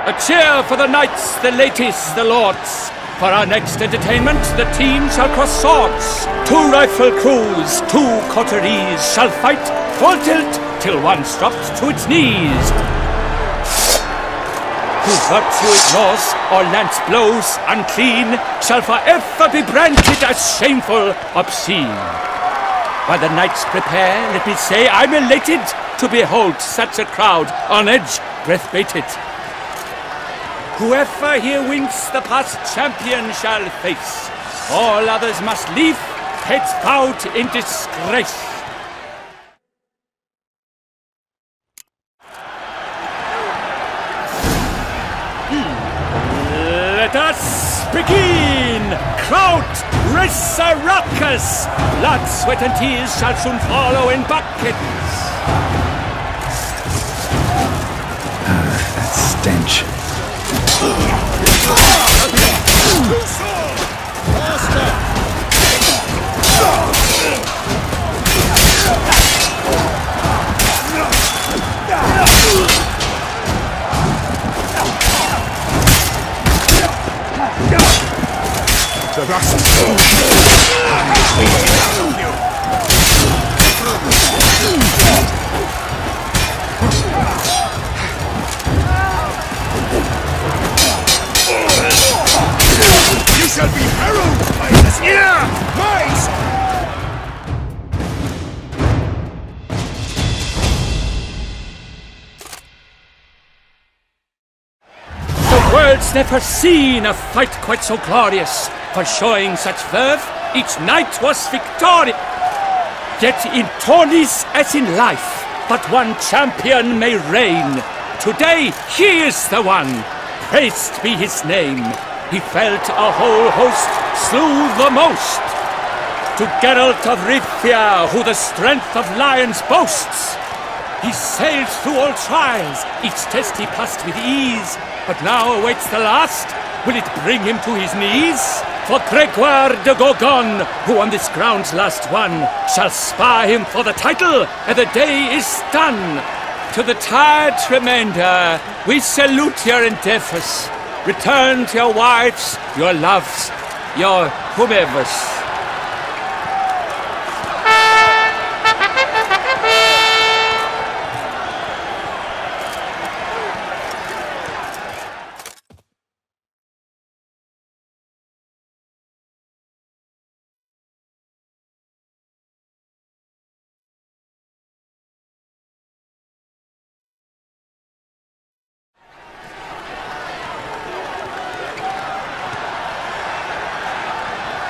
A cheer for the knights, the ladies, the lords. For our next entertainment, the team shall cross swords. 2 rifle crews, 2 coteries shall fight full tilt till one's dropped to its knees. Who virtue ignores or lance blows unclean shall forever be branded as shameful, obscene. While the knights prepare, let me say I'm elated to behold such a crowd on edge, breath-baited. Whoever here wins the past champion shall face. All others must leave, heads bowed in disgrace. Let us begin! Crowd, raise a ruckus! Blood, sweat and tears shall soon follow in buckets. That stench. You shall be harrowed by this ear! Rise! The world's never seen a fight quite so glorious. For showing such verve, each knight was victorious. Yet in tourneys as in life, but one champion may reign. Today he is the one. Praised be his name. He felt a whole host, slew the most. To Geralt of Rivia, who the strength of lions boasts. He sailed through all trials, each test he passed with ease. But now awaits the last. Will it bring him to his knees? For Gregoire de Gorgon, who on this ground's last won, shall spar him for the title, and the day is done. To the tired remainder, we salute your endeavors. Return to your wives, your loves, your whomevers.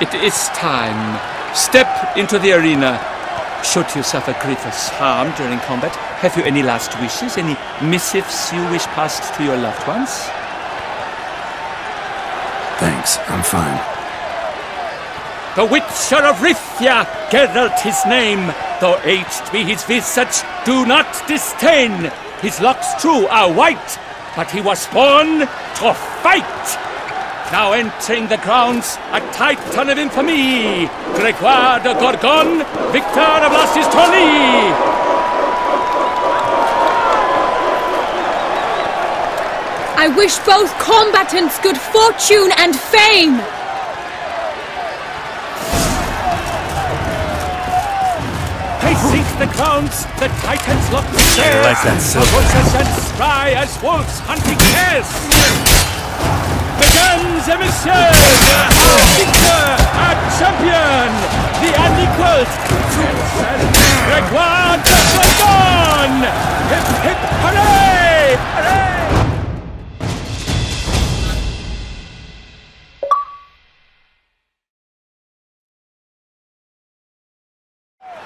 It is time. Step into the arena. Should you suffer grievous harm during combat, have you any last wishes? Any missives you wish passed to your loved ones? Thanks, I'm fine. The Witcher of Rithia, Geralt his name. Though aged be his visage, do not disdain. His locks true are white, but he was born to fight. Now entering the grounds, a titan of infamy, Gregoire de Gorgon, victor of Las's tourney! I wish both combatants good fortune and fame! Pacing the grounds, the titans lock the stairs, like that silver. and spry as wolves hunting hares! Mesdames et messieurs, our victor, our champion, the unequaled, Gregoire de Gorgon! Hip hip hooray! Hooray!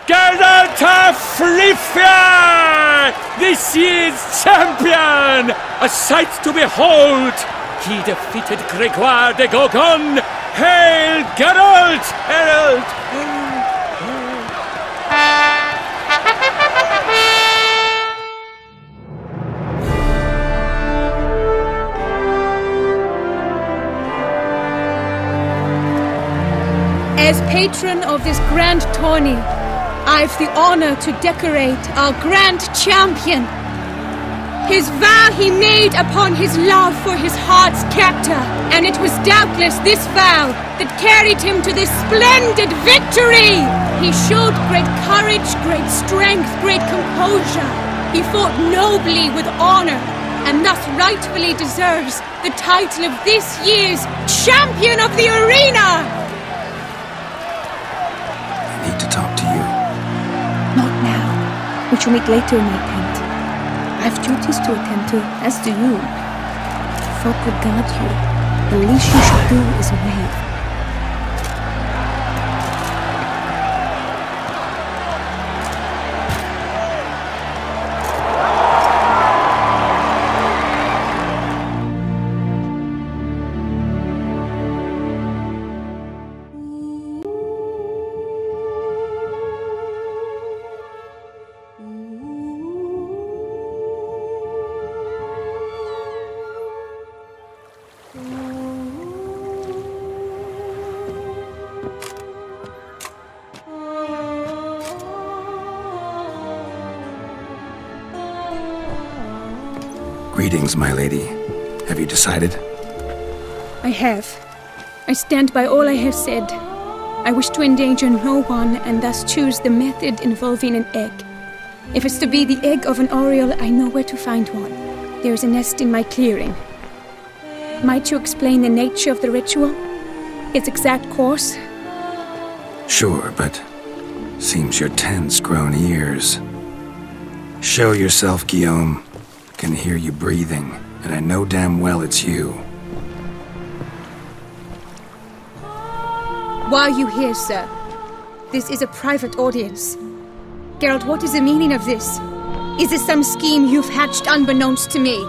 Geralt of Rithia! This year's champion! A sight to behold! He defeated Gregoire de Gorgon! Hail Geralt! Herald! As patron of this grand tourney, I've the honor to decorate our grand champion. His vow he made upon his love for his heart's captor, and it was doubtless this vow that carried him to this splendid victory! He showed great courage, great strength, great composure. He fought nobly with honor, and thus rightfully deserves the title of this year's Champion of the Arena! I need to talk to you. Not now. We shall meet later in my tent. I have duties to attend to, as do you. Folk will guard you. The least you should do is wave. Greetings, my lady. Have you decided? I have. I stand by all I have said. I wish to endanger no one, and thus choose the method involving an egg. If it's to be the egg of an oriole, I know where to find one. There is a nest in my clearing. Might you explain the nature of the ritual? Its exact course? Sure, but seems your tense grown ears. Show yourself, Guillaume. Can hear you breathing, and I know damn well it's you. Why are you here, sir? This is a private audience. Geralt, what is the meaning of this? Is this some scheme you've hatched unbeknownst to me?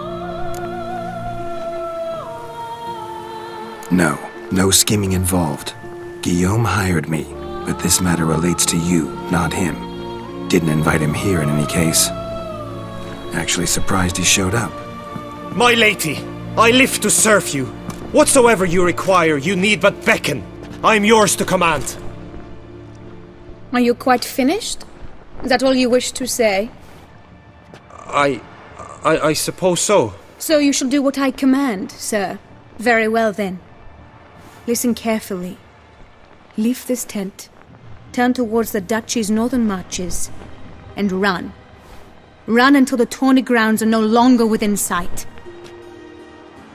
No scheming involved. Guillaume hired me, but this matter relates to you, not him. Didn't invite him here in any case. Actually surprised he showed up. My lady, I live to serve you. Whatsoever you require, you need but beckon. I am yours to command. Are you quite finished? Is that all you wish to say? I suppose so. So you shall do what I command, sir. Very well, then. Listen carefully. Leave this tent, turn towards the duchy's northern marches, and run. Run until the tawny grounds are no longer within sight.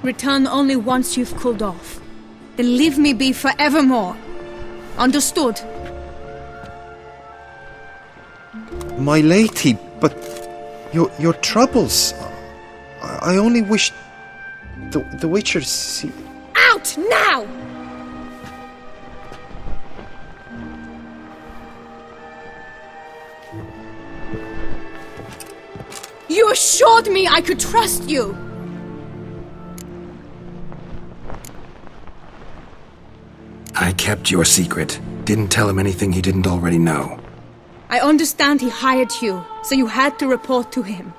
Return only once you've cooled off. Then leave me be forevermore. Understood? My lady, but your troubles. I only wish the Witchers see. Out now! You assured me I could trust you! I kept your secret. Didn't tell him anything he didn't already know. I understand he hired you, so you had to report to him.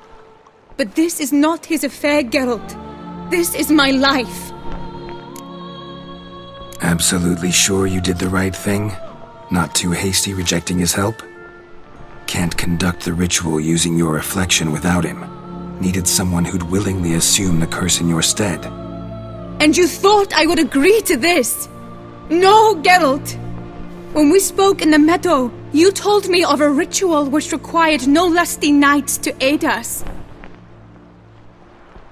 But this is not his affair, Geralt. This is my life. Absolutely sure you did the right thing? Not too hasty rejecting his help? Can't conduct the ritual using your reflection without him. Needed someone who'd willingly assume the curse in your stead. And you thought I would agree to this? No, Geralt! When we spoke in the meadow, you told me of a ritual which required no lusty knights to aid us.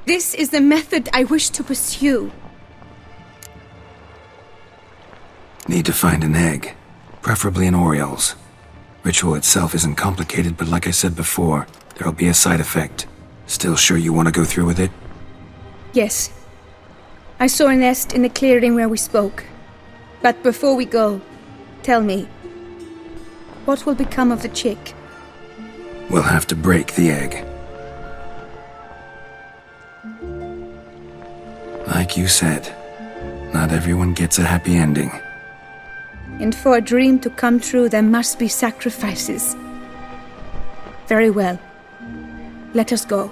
This is the method I wish to pursue. Need to find an egg. Preferably an Oriole's. Ritual itself isn't complicated, but like I said before, there'll be a side effect. Still sure you want to go through with it? Yes. I saw a nest in the clearing where we spoke. But before we go, tell me, what will become of the chick? We'll have to break the egg. Like you said, not everyone gets a happy ending. And for a dream to come true, there must be sacrifices. Very well. Let us go.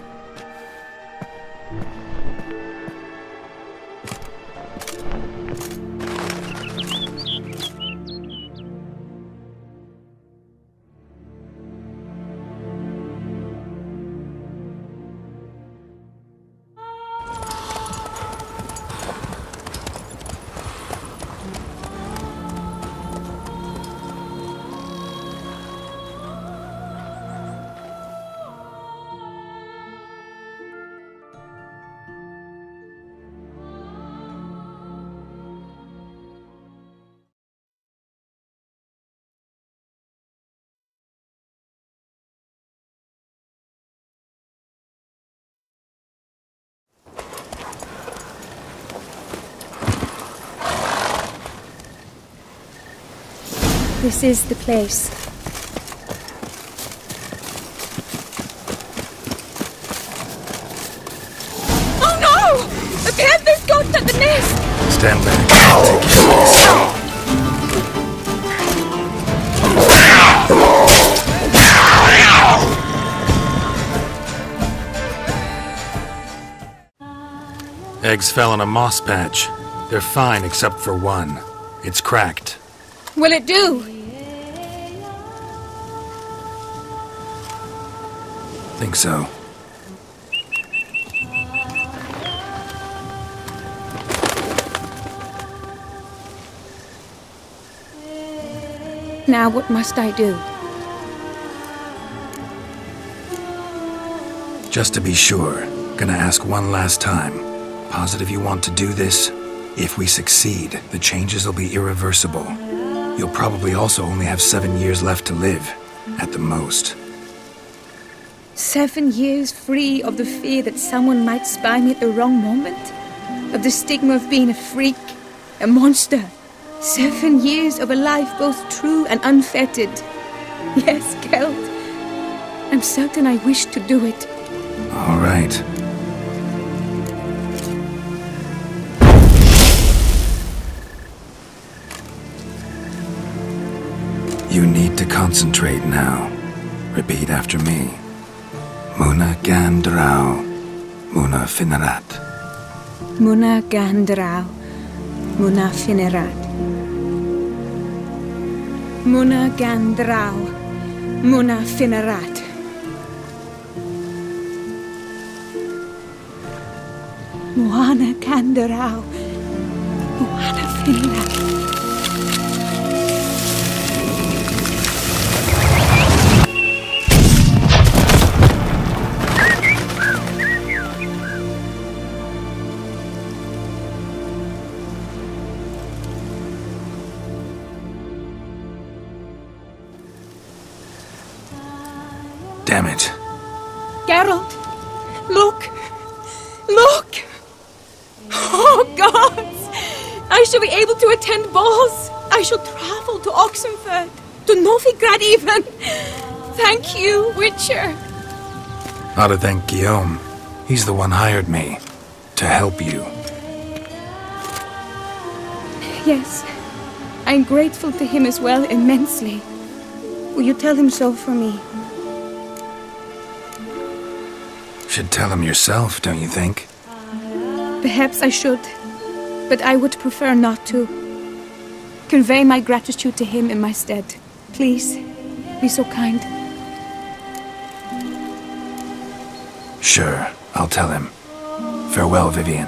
This is the place. Oh no! The panther's got at the nest! Stand back. I'll take your place. Eggs fell in a moss patch. They're fine except for one. It's cracked. Will it do? Think so. Now what must I do? Just to be sure, gonna ask one last time. Positive you want to do this? If we succeed, the changes will be irreversible. You'll probably also only have 7 years left to live, at the most. 7 years free of the fear that someone might spy me at the wrong moment? Of the stigma of being a freak, a monster? 7 years of a life both true and unfettered. Yes, Geralt. I'm certain I wish to do it. All right. You need to concentrate now. Repeat after me. Muna Gandrau, Muna Finerat. Muna Gandrau, Muna Finerat. Muna Gandrau, Muna Finerat. Moana Kandarau. Moana Finla. Damn it. Geralt, look! Look! Oh, gods! I shall be able to attend balls. I shall travel to Oxenford, to Novigrad even. Thank you, Witcher. Ought to thank Guillaume. He's the one hired me. To help you. Yes, I'm grateful to him as well, immensely. Will you tell him so for me? Should tell him yourself, don't you think? Perhaps I should, but I would prefer not to. Convey my gratitude to him in my stead. Please, be so kind. Sure, I'll tell him. Farewell, Vivian.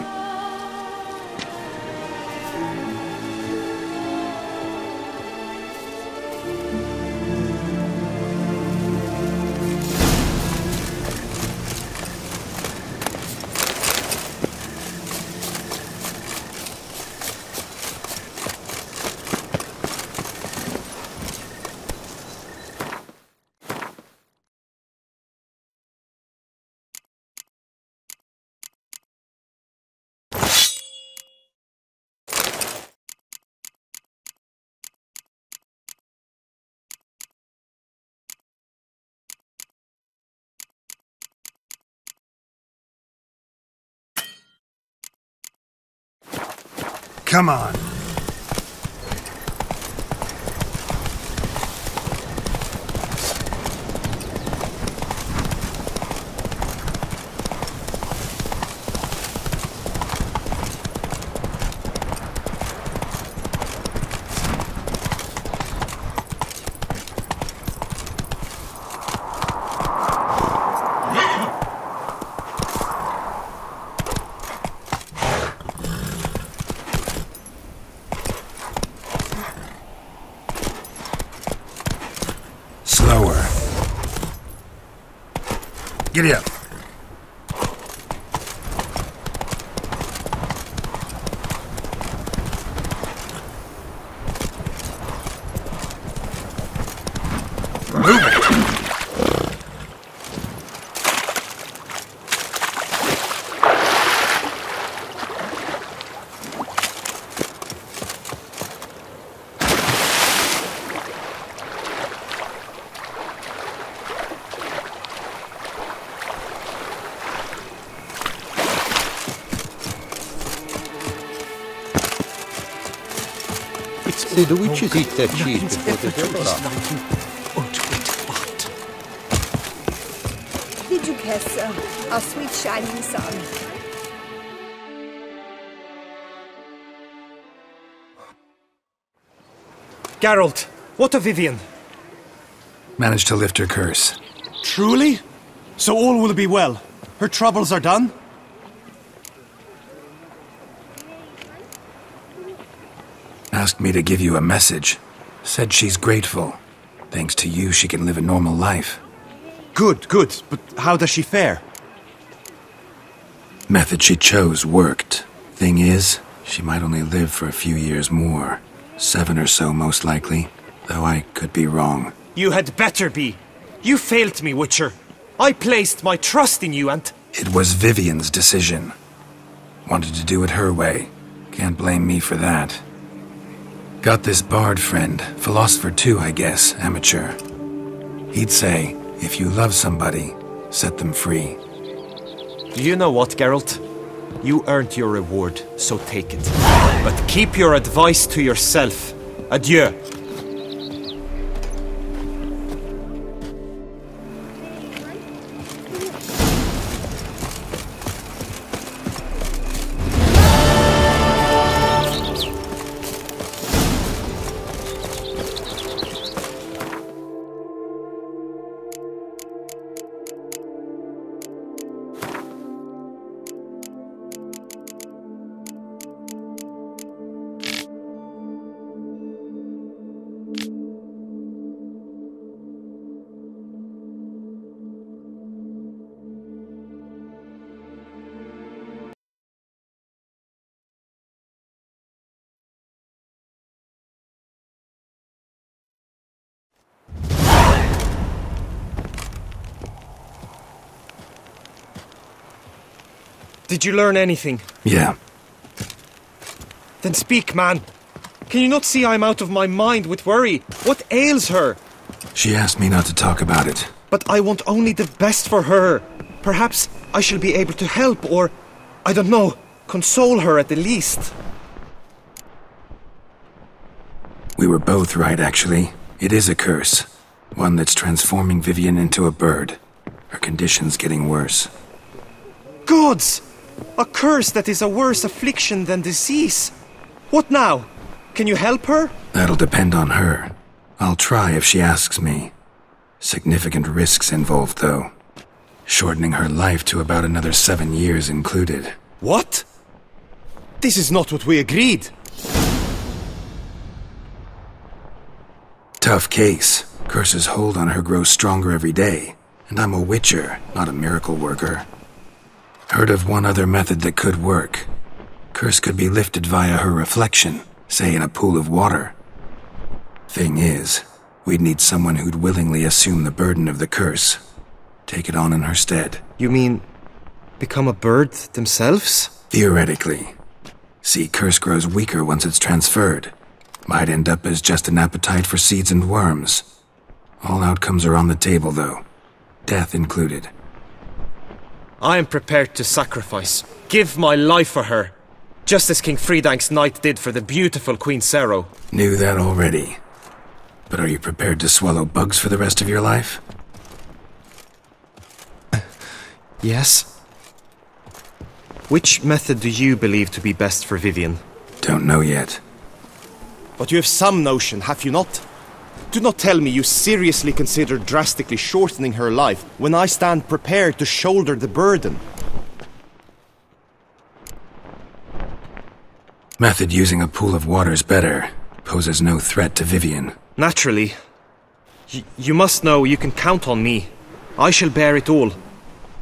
Come on. Slower. Giddy up. Move it. Did the witches eat their cheese before the dinner? Did you kiss our sweet shining sun? Geralt, what of Vivian? Managed to lift her curse. Truly? So all will be well. Her troubles are done? Asked me to give you a message. Said she's grateful. Thanks to you, she can live a normal life. Good, good. But how does she fare? Method she chose worked. Thing is, she might only live for a few years more. 7 or so, most likely. Though I could be wrong. You had better be. You failed me, Witcher. I placed my trust in you and... It was Vivian's decision. Wanted to do it her way. Can't blame me for that. Got this bard friend, philosopher too, I guess, amateur. He'd say, if you love somebody, set them free. Do you know what, Geralt? You earned your reward, so take it. But keep your advice to yourself. Adieu. Did you learn anything? Yeah. Then speak, man. Can you not see I'm out of my mind with worry? What ails her? She asked me not to talk about it. But I want only the best for her. Perhaps I shall be able to help or, I don't know, console her at the least. We were both right, actually. It is a curse. One that's transforming Vivian into a bird. Her condition's getting worse. Gods! A curse that is a worse affliction than disease. What now? Can you help her? That'll depend on her. I'll try if she asks me. Significant risks involved, though. Shortening her life to about another 7 years included. What? This is not what we agreed. Tough case. Curse's hold on her grows stronger every day. And I'm a witcher, not a miracle worker. Heard of one other method that could work. Curse could be lifted via her reflection, say in a pool of water. Thing is, we'd need someone who'd willingly assume the burden of the curse. Take it on in her stead. You mean, become a bird themselves? Theoretically. See, curse grows weaker once it's transferred. Might end up as just an appetite for seeds and worms. All outcomes are on the table, though. Death included. I am prepared to sacrifice. Give my life for her. Just as King Fridank's knight did for the beautiful Queen Sero. Knew that already. But are you prepared to swallow bugs for the rest of your life? Yes. Which method do you believe to be best for Vivian? Don't know yet. But you have some notion, have you not? Do not tell me you seriously consider drastically shortening her life when I stand prepared to shoulder the burden. Method using a pool of water's better. Poses no threat to Vivian. Naturally. You must know you can count on me. I shall bear it all.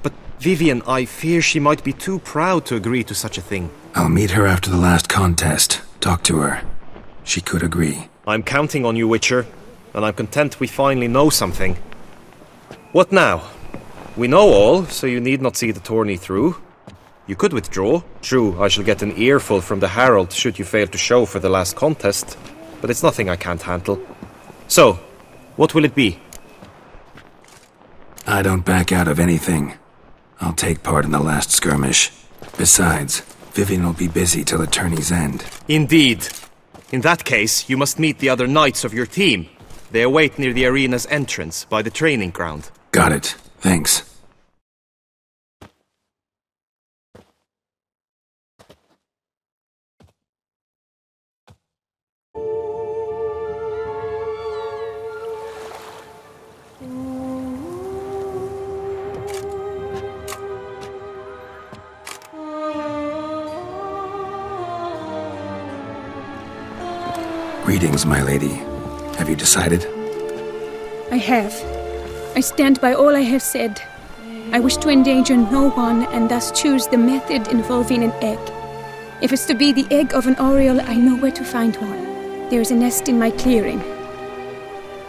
But Vivian, I fear she might be too proud to agree to such a thing. I'll meet her after the last contest. Talk to her. She could agree. I'm counting on you, Witcher. And I'm content we finally know something. What now? We know all, so you need not see the tourney through. You could withdraw. True, I shall get an earful from the Herald should you fail to show for the last contest. But it's nothing I can't handle. So, what will it be? I don't back out of anything. I'll take part in the last skirmish. Besides, Vivian will be busy till the tourney's end. Indeed. In that case, you must meet the other knights of your team. They await near the arena's entrance, by the training ground. Got it. Thanks. Greetings, my lady. Have you decided? I have. I stand by all I have said. I wish to endanger no one and thus choose the method involving an egg. If it's to be the egg of an oriole, I know where to find one. There is a nest in my clearing.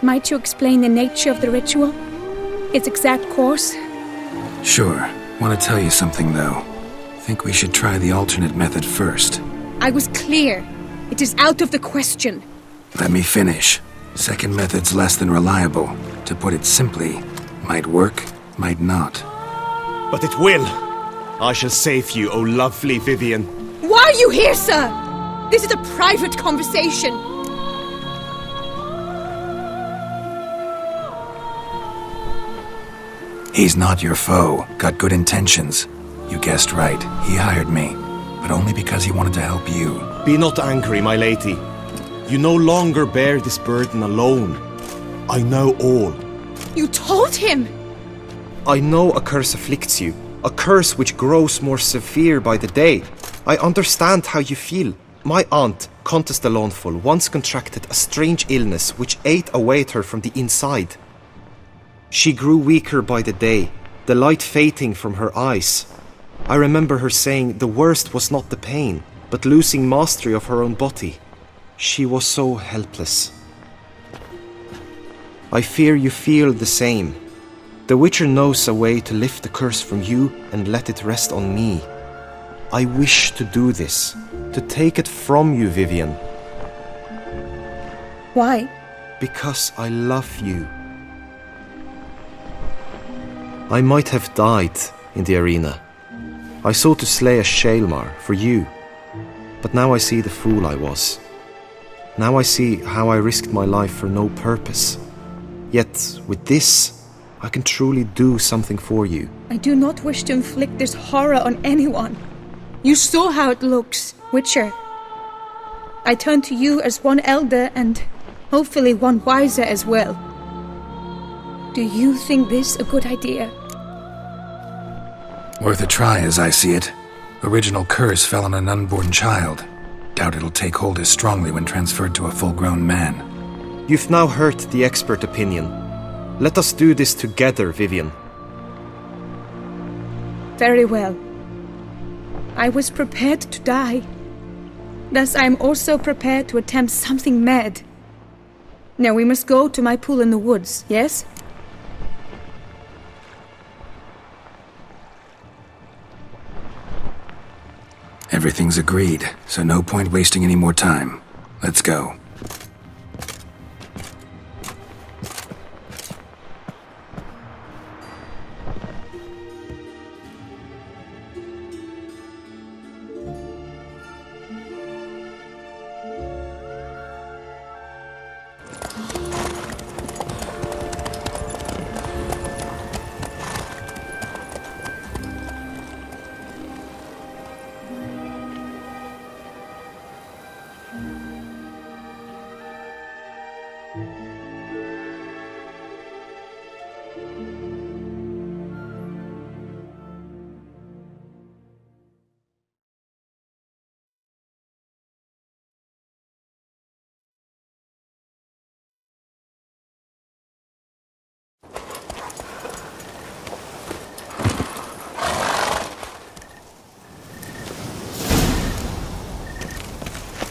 Might you explain the nature of the ritual? Its exact course? Sure. Want to tell you something, though. Think we should try the alternate method first. I was clear. It is out of the question. Let me finish. Second method's less than reliable. To put it simply, might work, might not. But it will. I shall save you, O lovely Vivian. Why are you here, sir? This is a private conversation. He's not your foe. Got good intentions. You guessed right. He hired me. But only because he wanted to help you. Be not angry, my lady. You no longer bear this burden alone. I know all. You told him! I know a curse afflicts you. A curse which grows more severe by the day. I understand how you feel. My aunt, Countess de Lawnful, once contracted a strange illness which ate away at her from the inside. She grew weaker by the day, the light fading from her eyes. I remember her saying the worst was not the pain, but losing mastery of her own body. She was so helpless. I fear you feel the same. The Witcher knows a way to lift the curse from you and let it rest on me. I wish to do this, to take it from you, Vivian. Why? Because I love you. I might have died in the arena. I sought to slay a Shaelmar for you. But now I see the fool I was. Now I see how I risked my life for no purpose. Yet, with this, I can truly do something for you. I do not wish to inflict this horror on anyone. You saw how it looks, Witcher. I turn to you as one elder and hopefully one wiser as well. Do you think this a good idea? Worth a try, as I see it. Original curse fell on an unborn child. Doubt it'll take hold as strongly when transferred to a full-grown man. You've now heard the expert opinion. Let us do this together, Vivian. Very well. I was prepared to die. Thus I am also prepared to attempt something mad. Now we must go to my pool in the woods, yes? Everything's agreed, so no point wasting any more time. Let's go.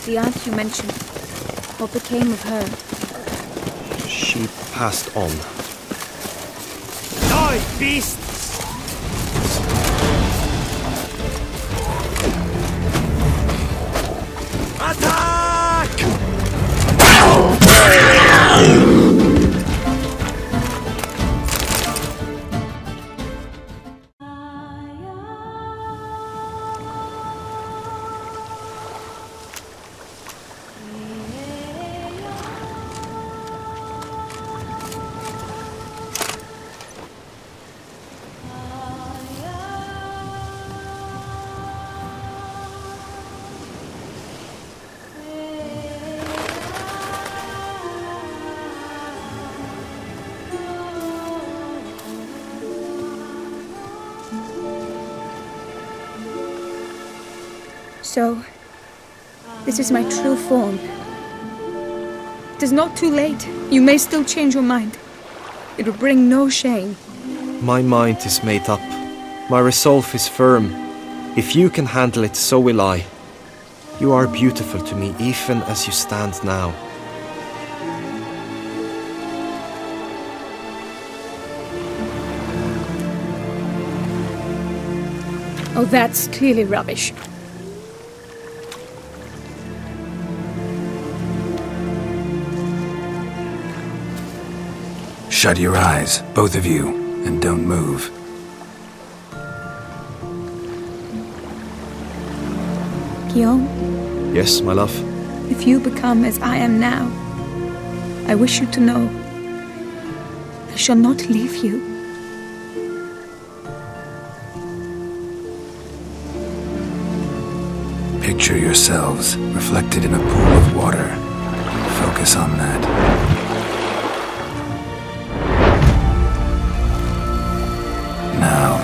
The aunt you mentioned. What became of her? She passed on. Die, beasts! Attack! So, this is my true form. It is not too late. You may still change your mind. It will bring no shame. My mind is made up. My resolve is firm. If you can handle it, so will I. You are beautiful to me, even as you stand now. Oh, that's clearly rubbish. Shut your eyes, both of you, and don't move. Guillaume? Yes, my love? If you become as I am now, I wish you to know I shall not leave you. Picture yourselves reflected in a pool of water. Focus on that. Now,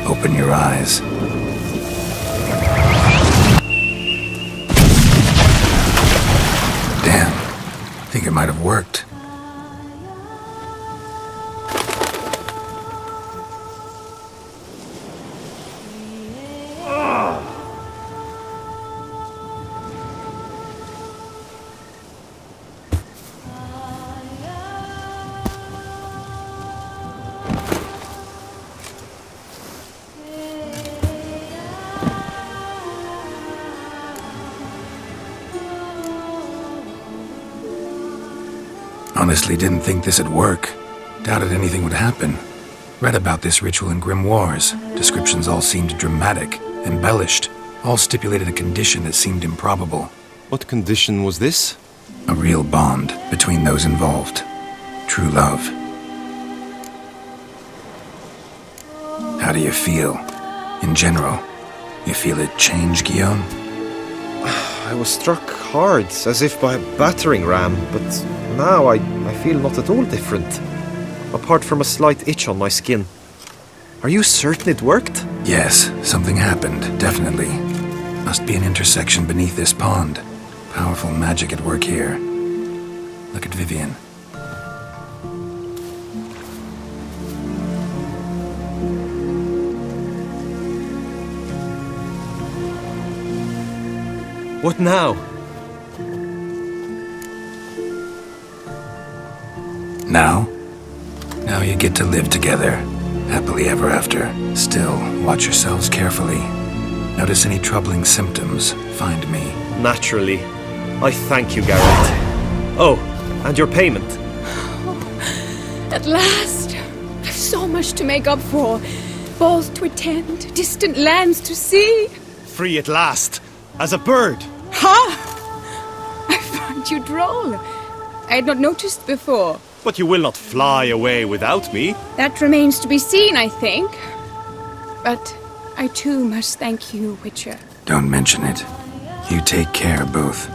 open your eyes. Damn, think it might have worked. Honestly didn't think this'd work. Doubted anything would happen. Read about this ritual in grimoires. Descriptions all seemed dramatic, embellished. All stipulated a condition that seemed improbable. What condition was this? A real bond between those involved. True love. How do you feel? In general, you feel it change, Guillaume? I was struck hard, as if by a battering ram, but now I feel not at all different. Apart from a slight itch on my skin. Are you certain it worked? Yes, something happened, definitely. Must be an intersection beneath this pond. Powerful magic at work here. Look at Vivian. What now? Now? Now you get to live together. Happily ever after. Still, watch yourselves carefully. Notice any troubling symptoms, find me. Naturally. I thank you, Geralt. Oh, and your payment. At last! I've so much to make up for. Balls to attend, distant lands to see. Free at last! As a bird! Ha! I find you droll. I had not noticed before. But you will not fly away without me. That remains to be seen, I think. But I too must thank you, Witcher. Don't mention it. You take care, both.